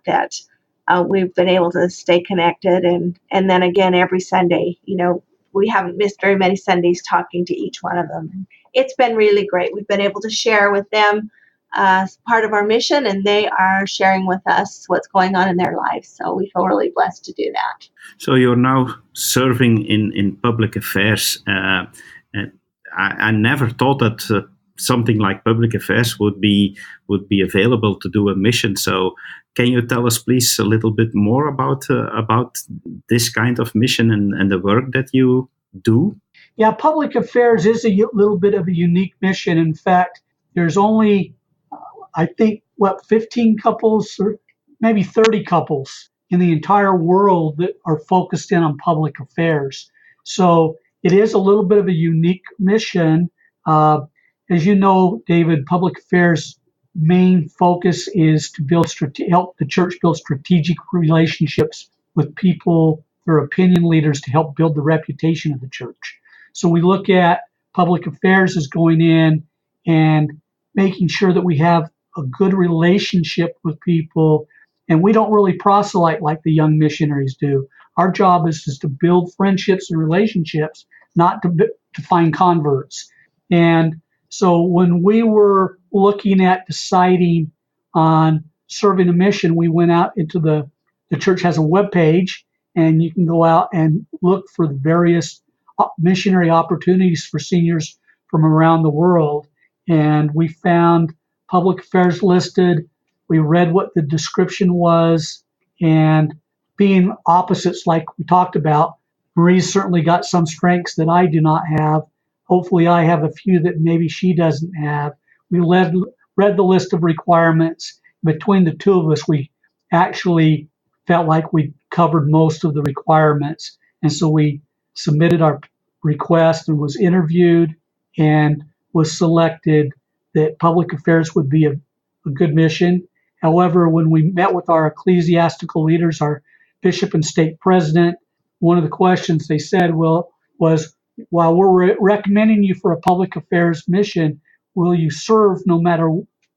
we've been able to stay connected, and then again every Sunday, we haven't missed very many Sundays talking to each one of them. It's been really great. We've been able to share with them part of our mission, and they are sharing with us what's going on in their lives. So we feel really blessed to do that. So you're now serving in public affairs. And I never thought that something like public affairs would be available to do a mission. So can you tell us, please, a little bit more about this kind of mission and the work that you do? Yeah, public affairs is a little bit of a unique mission. In fact, there's only, I think, 15 couples or maybe 30 couples in the entire world that are focused in on public affairs. So it is a little bit of a unique mission. As you know, David, public affairs main focus is to help the church build strategic relationships with people, their opinion leaders, to help build the reputation of the church. So we look at public affairs as going in and making sure that we have a good relationship with people. And we don't really proselyte like the young missionaries do. Our job is just to build friendships and relationships, not to find converts. And so when we were looking at deciding on serving a mission, we went out into the church has a webpage, and you can go out and look for the various missionary opportunities for seniors from around the world. And we found public affairs listed. We read what the description was, and being opposites like we talked about, Marie's certainly got some strengths that I do not have. Hopefully I have a few that maybe she doesn't have. We read the list of requirements. Between the two of us, we actually felt like we covered most of the requirements. And so we submitted our request and was interviewed and was selected that public affairs would be a good mission. However, when we met with our ecclesiastical leaders, our bishop and stake president, one of the questions they said was, while we're recommending you for a public affairs mission, will you serve no matter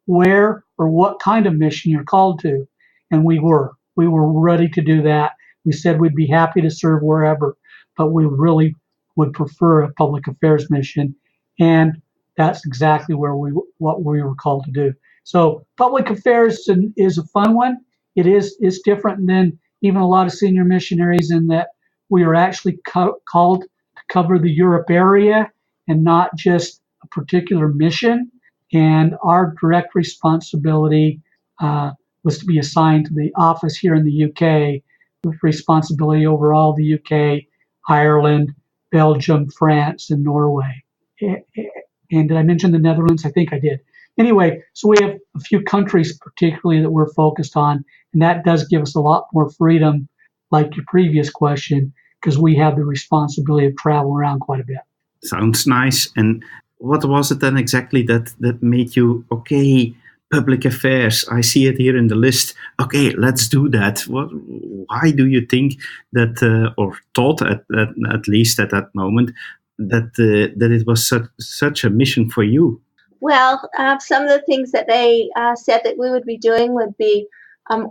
where or what kind of mission you're called to? And we were ready to do that. We said we'd be happy to serve wherever, but we really would prefer a public affairs mission. And that's exactly what we were called to do. So public affairs is a fun one. It's different than even a lot of senior missionaries in that we are actually called to cover the Europe area and not just a particular mission. And our direct responsibility was to be assigned to the office here in the UK with responsibility over all the UK, Ireland, Belgium, France, and Norway. And did I mention the Netherlands? I think I did. Anyway, so we have a few countries particularly that we're focused on, and that does give us a lot more freedom, like your previous question, because we have the responsibility of traveling around quite a bit. Sounds nice. And what was it then exactly that made you, okay, public affairs, I see it here in the list, okay, let's do that? Why do you think that, or thought at least at that moment, that it was such a mission for you? Well, some of the things that they said that we would be doing would be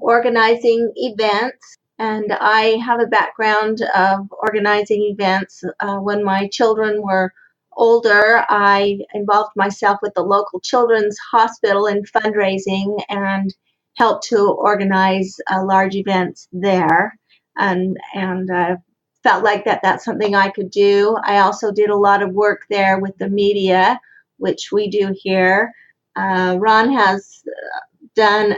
organizing events. And I have a background of organizing events. When my children were older, I involved myself with the local children's hospital in fundraising and helped to organize large events there. And felt like that's something I could do. I also did a lot of work there with the media, which we do here. Ron has done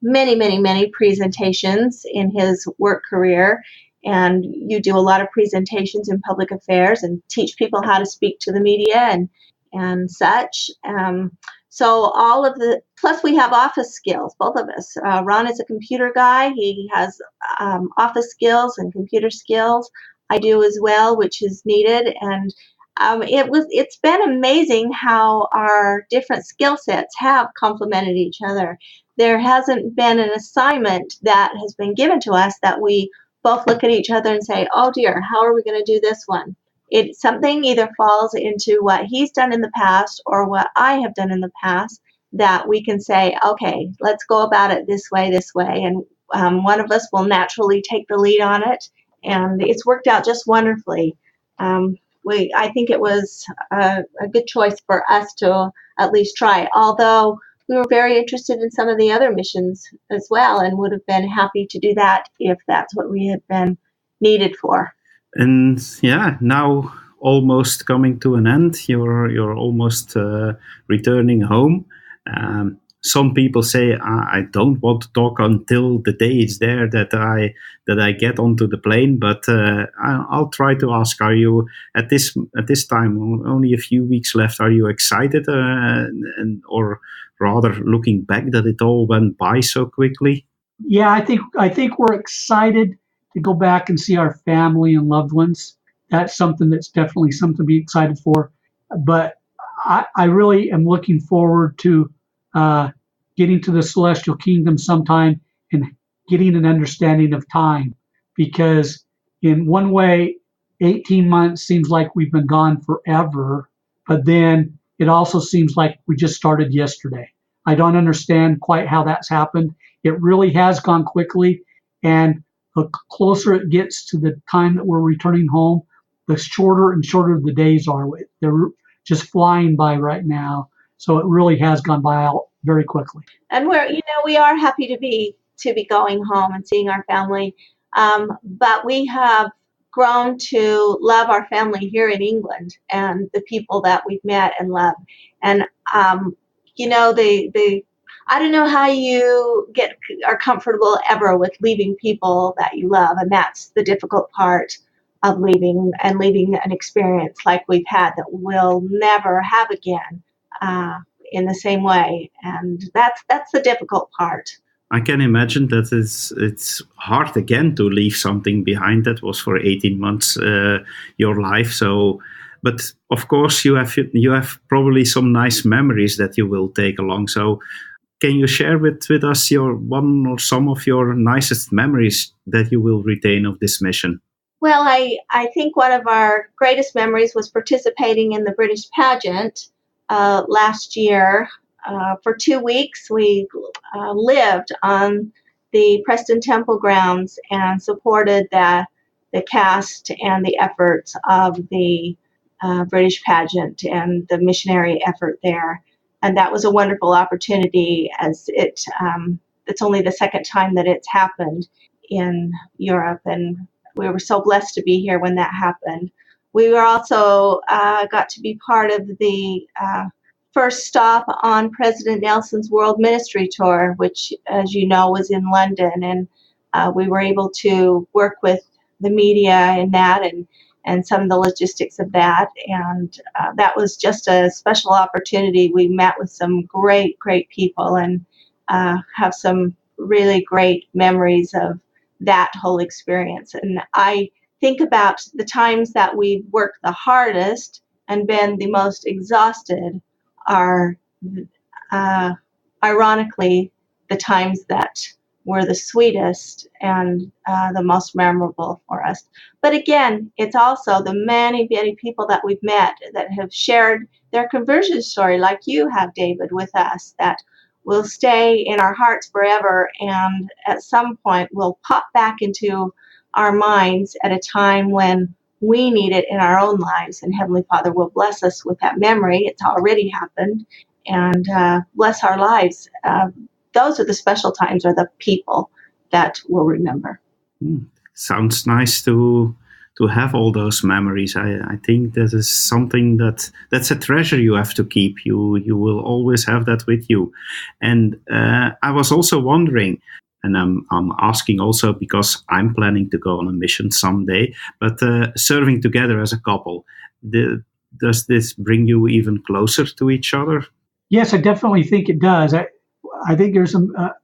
many, many, many presentations in his work career, and you do a lot of presentations in public affairs and teach people how to speak to the media and such. So all of the, plus we have office skills, both of us. Ron is a computer guy. He has office skills and computer skills. I do as well, which is needed. And it's been amazing how our different skill sets have complemented each other. There hasn't been an assignment that has been given to us that we both look at each other and say, oh dear, how are we going to do this one? Something either falls into what he's done in the past or what I have done in the past that we can say, okay, let's go about it this way. And one of us will naturally take the lead on it. And it's worked out just wonderfully. I think it was a good choice for us to at least try, although we were very interested in some of the other missions as well and would have been happy to do that if that's what we had been needed for. And yeah, now almost coming to an end. You're almost returning home. Some people say I don't want to talk until the day is there that I get onto the plane. But I'll try to ask: are you at this time, only a few weeks left? Are you excited, or rather looking back that it all went by so quickly? Yeah, I think we're excited to go back and see our family and loved ones. That's something that's definitely something to be excited for. But I really am looking forward to getting to the celestial kingdom sometime and getting an understanding of time. Because in one way, 18 months seems like we've been gone forever, but then it also seems like we just started yesterday. I don't understand quite how that's happened. It really has gone quickly, and the closer it gets to the time that we're returning home, the shorter and shorter the days are. They're just flying by right now. So it really has gone by very quickly. And we are happy to be going home and seeing our family. But we have grown to love our family here in England and the people that we've met and loved. And I don't know how you are comfortable ever with leaving people that you love, and that's the difficult part of leaving an experience like we've had that we'll never have again in the same way, and that's the difficult part. I can imagine that it's hard again to leave something behind that was for 18 months your life. So. But of course, you have probably some nice memories that you will take along. So, can you share with us your one or some of your nicest memories that you will retain of this mission? Well, I think one of our greatest memories was participating in the British pageant last year. For 2 weeks, we lived on the Preston Temple grounds and supported the cast and the efforts of the British pageant and the missionary effort there. And that was a wonderful opportunity, as it's only the second time that it's happened in Europe. And we were so blessed to be here when that happened. We were also got to be part of the first stop on President Nelson's World Ministry Tour, which, as you know, was in London. And we were able to work with the media in that and some of the logistics of that. And that was just a special opportunity. We met with some great, great people and have some really great memories of that whole experience. And I think about the times that we've worked the hardest and been the most exhausted are ironically the times that were the sweetest and the most memorable for us. But again, it's also the many, many people that we've met that have shared their conversion story, like you have, David, with us, that will stay in our hearts forever, and at some point will pop back into our minds at a time when we need it in our own lives, and Heavenly Father will bless us with that memory. It's already happened, and bless our lives. Those are the special times, or the people that we'll remember. Sounds nice to to have all those memories. I think that is something that's a treasure you have to keep. You will always have that with you. And I was also wondering, and I'm asking also because I'm planning to go on a mission someday, but serving together as a couple, does this bring you even closer to each other? Yes, I definitely think it does. I think there's a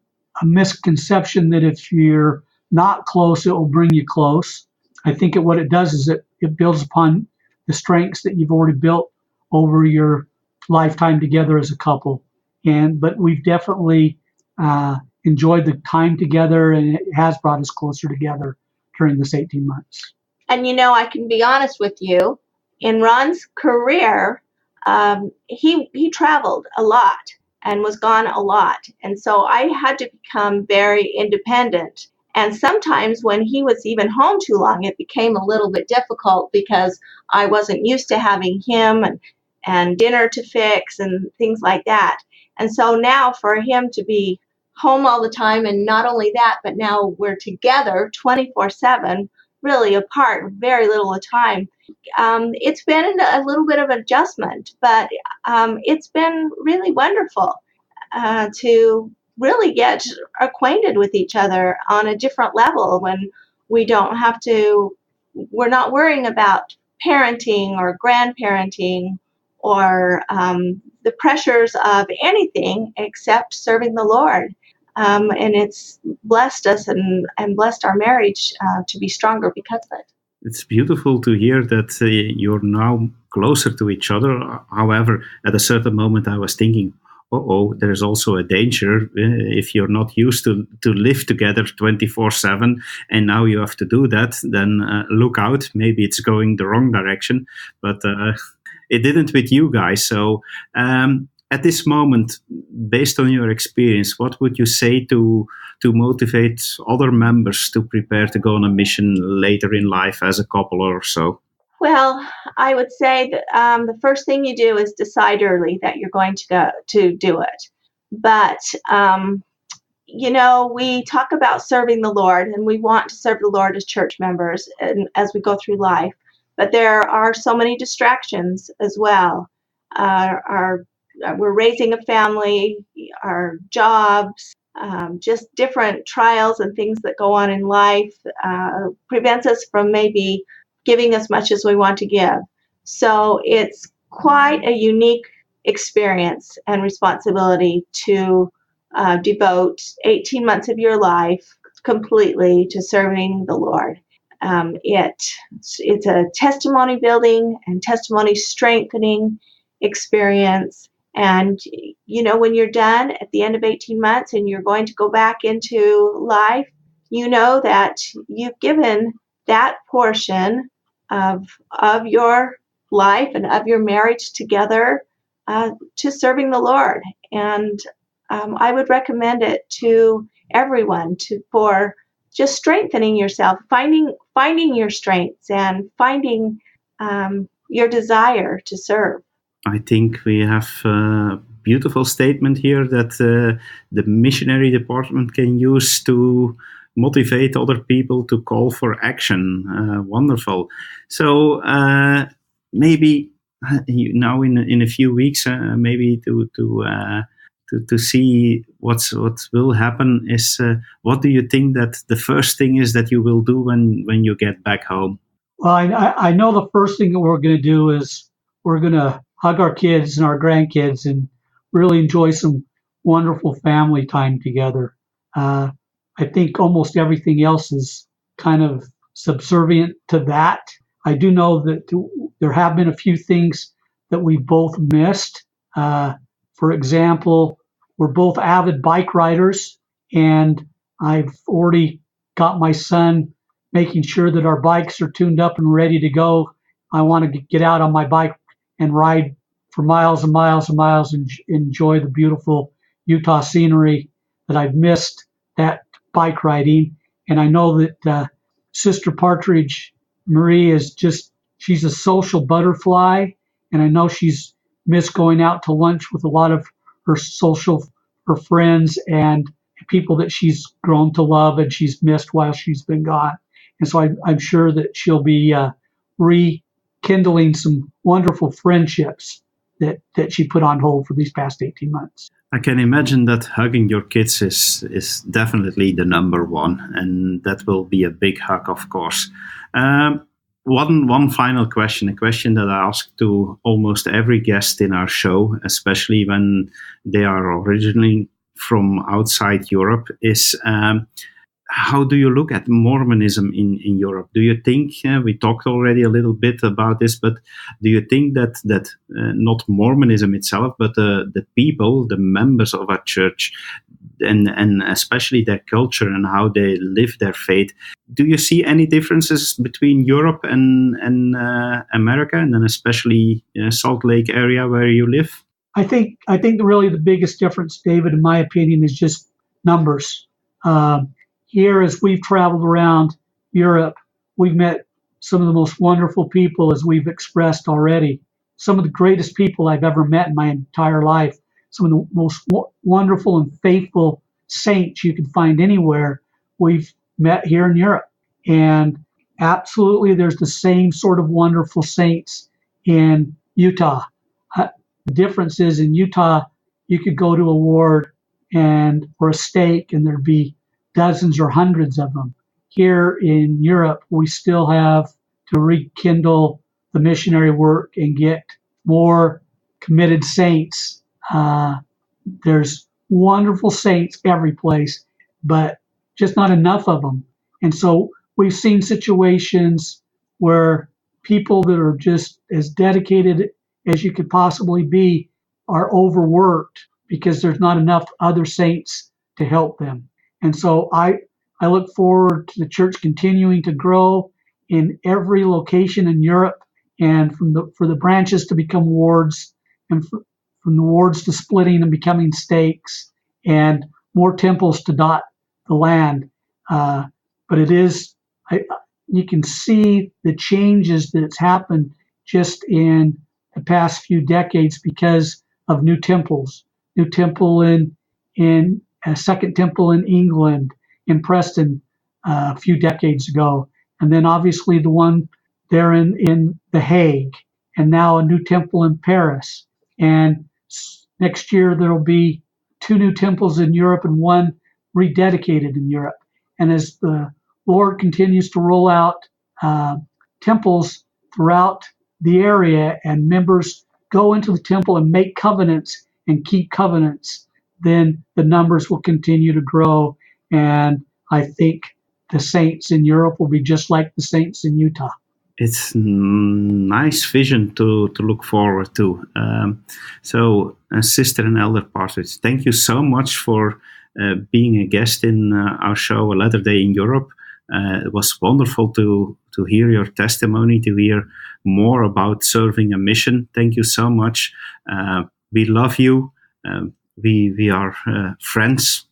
misconception that if you're not close, it will bring you close. I think what it does is it builds upon the strengths that you've already built over your lifetime together as a couple. But we've definitely enjoyed the time together, and it has brought us closer together during this 18 months. And I can be honest with you. In Ron's career, he traveled a lot and was gone a lot. And so I had to become very independent. And sometimes when he was even home too long, it became a little bit difficult because I wasn't used to having him and dinner to fix and things like that. And so now for him to be home all the time, and not only that, but now we're together 24/7, really apart very little time. It's been a little bit of adjustment, but it's been really wonderful to really get acquainted with each other on a different level when we're not worrying about parenting or grandparenting or the pressures of anything except serving the Lord. And it's blessed us and blessed our marriage to be stronger because of it. It's beautiful to hear that you're now closer to each other. However, at a certain moment, I was thinking, there's also a danger if you're not used to live together 24/7, and now you have to do that. Then look out, maybe it's going the wrong direction. But it didn't with you guys. So at this moment, based on your experience, what would you say to motivate other members to prepare to go on a mission later in life as a couple or so? Well, I would say that the first thing you do is decide early that you're going to go to do it. But, we talk about serving the Lord, and we want to serve the Lord as church members and as we go through life. But there are so many distractions as well. We're raising a family, our jobs, just different trials and things that go on in life prevents us from maybe giving as much as we want to give. So it's quite a unique experience and responsibility to devote 18 months of your life completely to serving the Lord. It's a testimony building and testimony strengthening experience. And, when you're done at the end of 18 months and you're going to go back into life, you know that you've given that portion of your life and of your marriage together to serving the Lord. And I would recommend it to everyone for just strengthening yourself, finding your strengths and finding your desire to serve. I think we have a beautiful statement here that the missionary department can use to motivate other people to call for action. Wonderful. So maybe now in a few weeks, maybe to see what will happen is what do you think that the first thing is that you will do when you get back home? Well, I know the first thing that we're going to do is we're going to hug our kids and our grandkids and really enjoy some wonderful family time together. I think almost everything else is kind of subservient to that. I do know that there have been a few things that we both missed. For example, we're both avid bike riders, and I've already got my son making sure that our bikes are tuned up and ready to go. I want to get out on my bike and ride for miles and miles and miles and enjoy the beautiful Utah scenery that I've missed that bike riding. And I know that Sister Partridge, Marie, she's a social butterfly. And I know she's missed going out to lunch with a lot of her friends and people that she's grown to love and she's missed while she's been gone. And so I'm sure that she'll be rekindling some wonderful friendships that she put on hold for these past 18 months. I can imagine that hugging your kids is definitely the number one, and that will be a big hug, of course. One final question, a question that I ask to almost every guest in our show, especially when they are originally from outside Europe, is how do you look at Mormonism in Europe? Do you think, we talked already a little bit about this, but do you think that not Mormonism itself, but the people, the members of our church, and especially their culture and how they live their faith, do you see any differences between Europe and America, and then especially Salt Lake area where you live? I think really the biggest difference, David, in my opinion, is just numbers. Here, as we've traveled around Europe, we've met some of the most wonderful people, as we've expressed already. Some of the greatest people I've ever met in my entire life. Some of the most wonderful and faithful saints you can find anywhere, we've met here in Europe. And absolutely, there's the same sort of wonderful saints in Utah. The difference is in Utah, you could go to a ward and for a stake, and there'd be dozens or hundreds of them. Here in Europe, we still have to rekindle the missionary work and get more committed saints. There's wonderful saints every place, but just not enough of them. And so we've seen situations where people that are just as dedicated as you could possibly be are overworked because there's not enough other saints to help them. And so I look forward to the church continuing to grow in every location in Europe, and for the branches to become wards, and from the wards to splitting and becoming stakes, and more temples to dot the land. But it is, you can see the changes that's happened just in the past few decades because of new temples. New temple in a second temple in England, in Preston, a few decades ago, and then obviously the one there in The Hague, and now a new temple in Paris. And next year there will be 2 new temples in Europe and 1 rededicated in Europe. And as the Lord continues to roll out temples throughout the area, and members go into the temple and make covenants and keep covenants, then the numbers will continue to grow. And I think the saints in Europe will be just like the saints in Utah. It's a nice vision to look forward to. So, Sister and Elder Partridge, thank you so much for being a guest in our show, A Latter Day in Europe. It was wonderful to hear your testimony, to hear more about serving a mission. Thank you so much. We love you. We are friends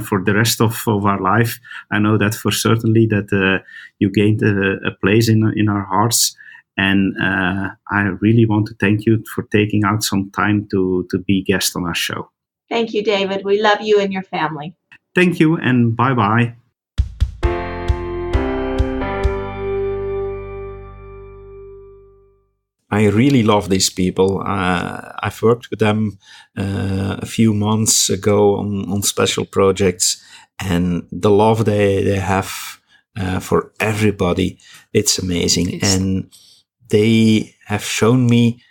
for the rest of our life. I know that for certainly that you gained a place in our hearts. And I really want to thank you for taking out some time to be guest on our show. Thank you, David. We love you and your family. Thank you, and bye-bye. I really love these people. I've worked with them a few months ago on special projects, and the love they have for everybody, it's amazing. Yes. And they have shown me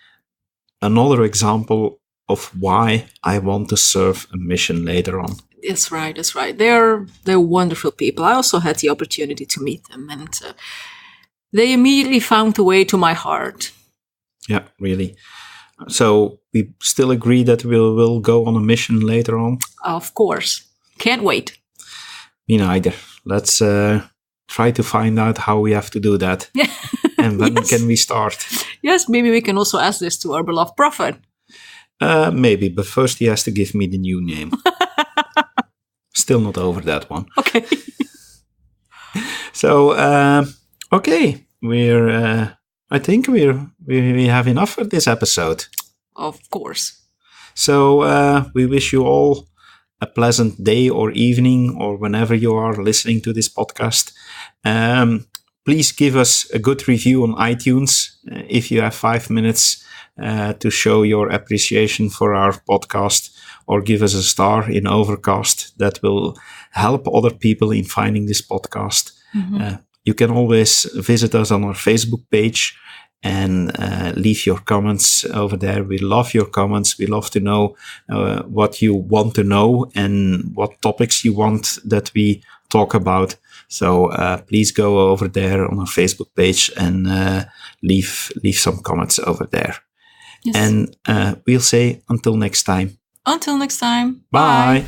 another example of why I want to serve a mission later on. That's right. That's right. They're wonderful people. I also had the opportunity to meet them, and they immediately found the way to my heart. Yeah, really. So we still agree that we'll go on a mission later on? Of course. Can't wait. Me neither. Let's try to find out how we have to do that. And when can we start? Yes, maybe we can also ask this to our beloved prophet. Maybe, but first he has to give me the new name. Still not over that one. Okay. So, okay, I think we have enough for this episode. Of course. So we wish you all a pleasant day or evening, or whenever you are listening to this podcast. please give us a good review on iTunes if you have 5 minutes to show your appreciation for our podcast, or give us a star in Overcast. That will help other people in finding this podcast. You can always visit us on our Facebook page and leave your comments over there. We love your comments. We love to know what you want to know and what topics you want that we talk about. So please go over there on our Facebook page and leave some comments over there. Yes. And we'll say until next time. Until next time. Bye.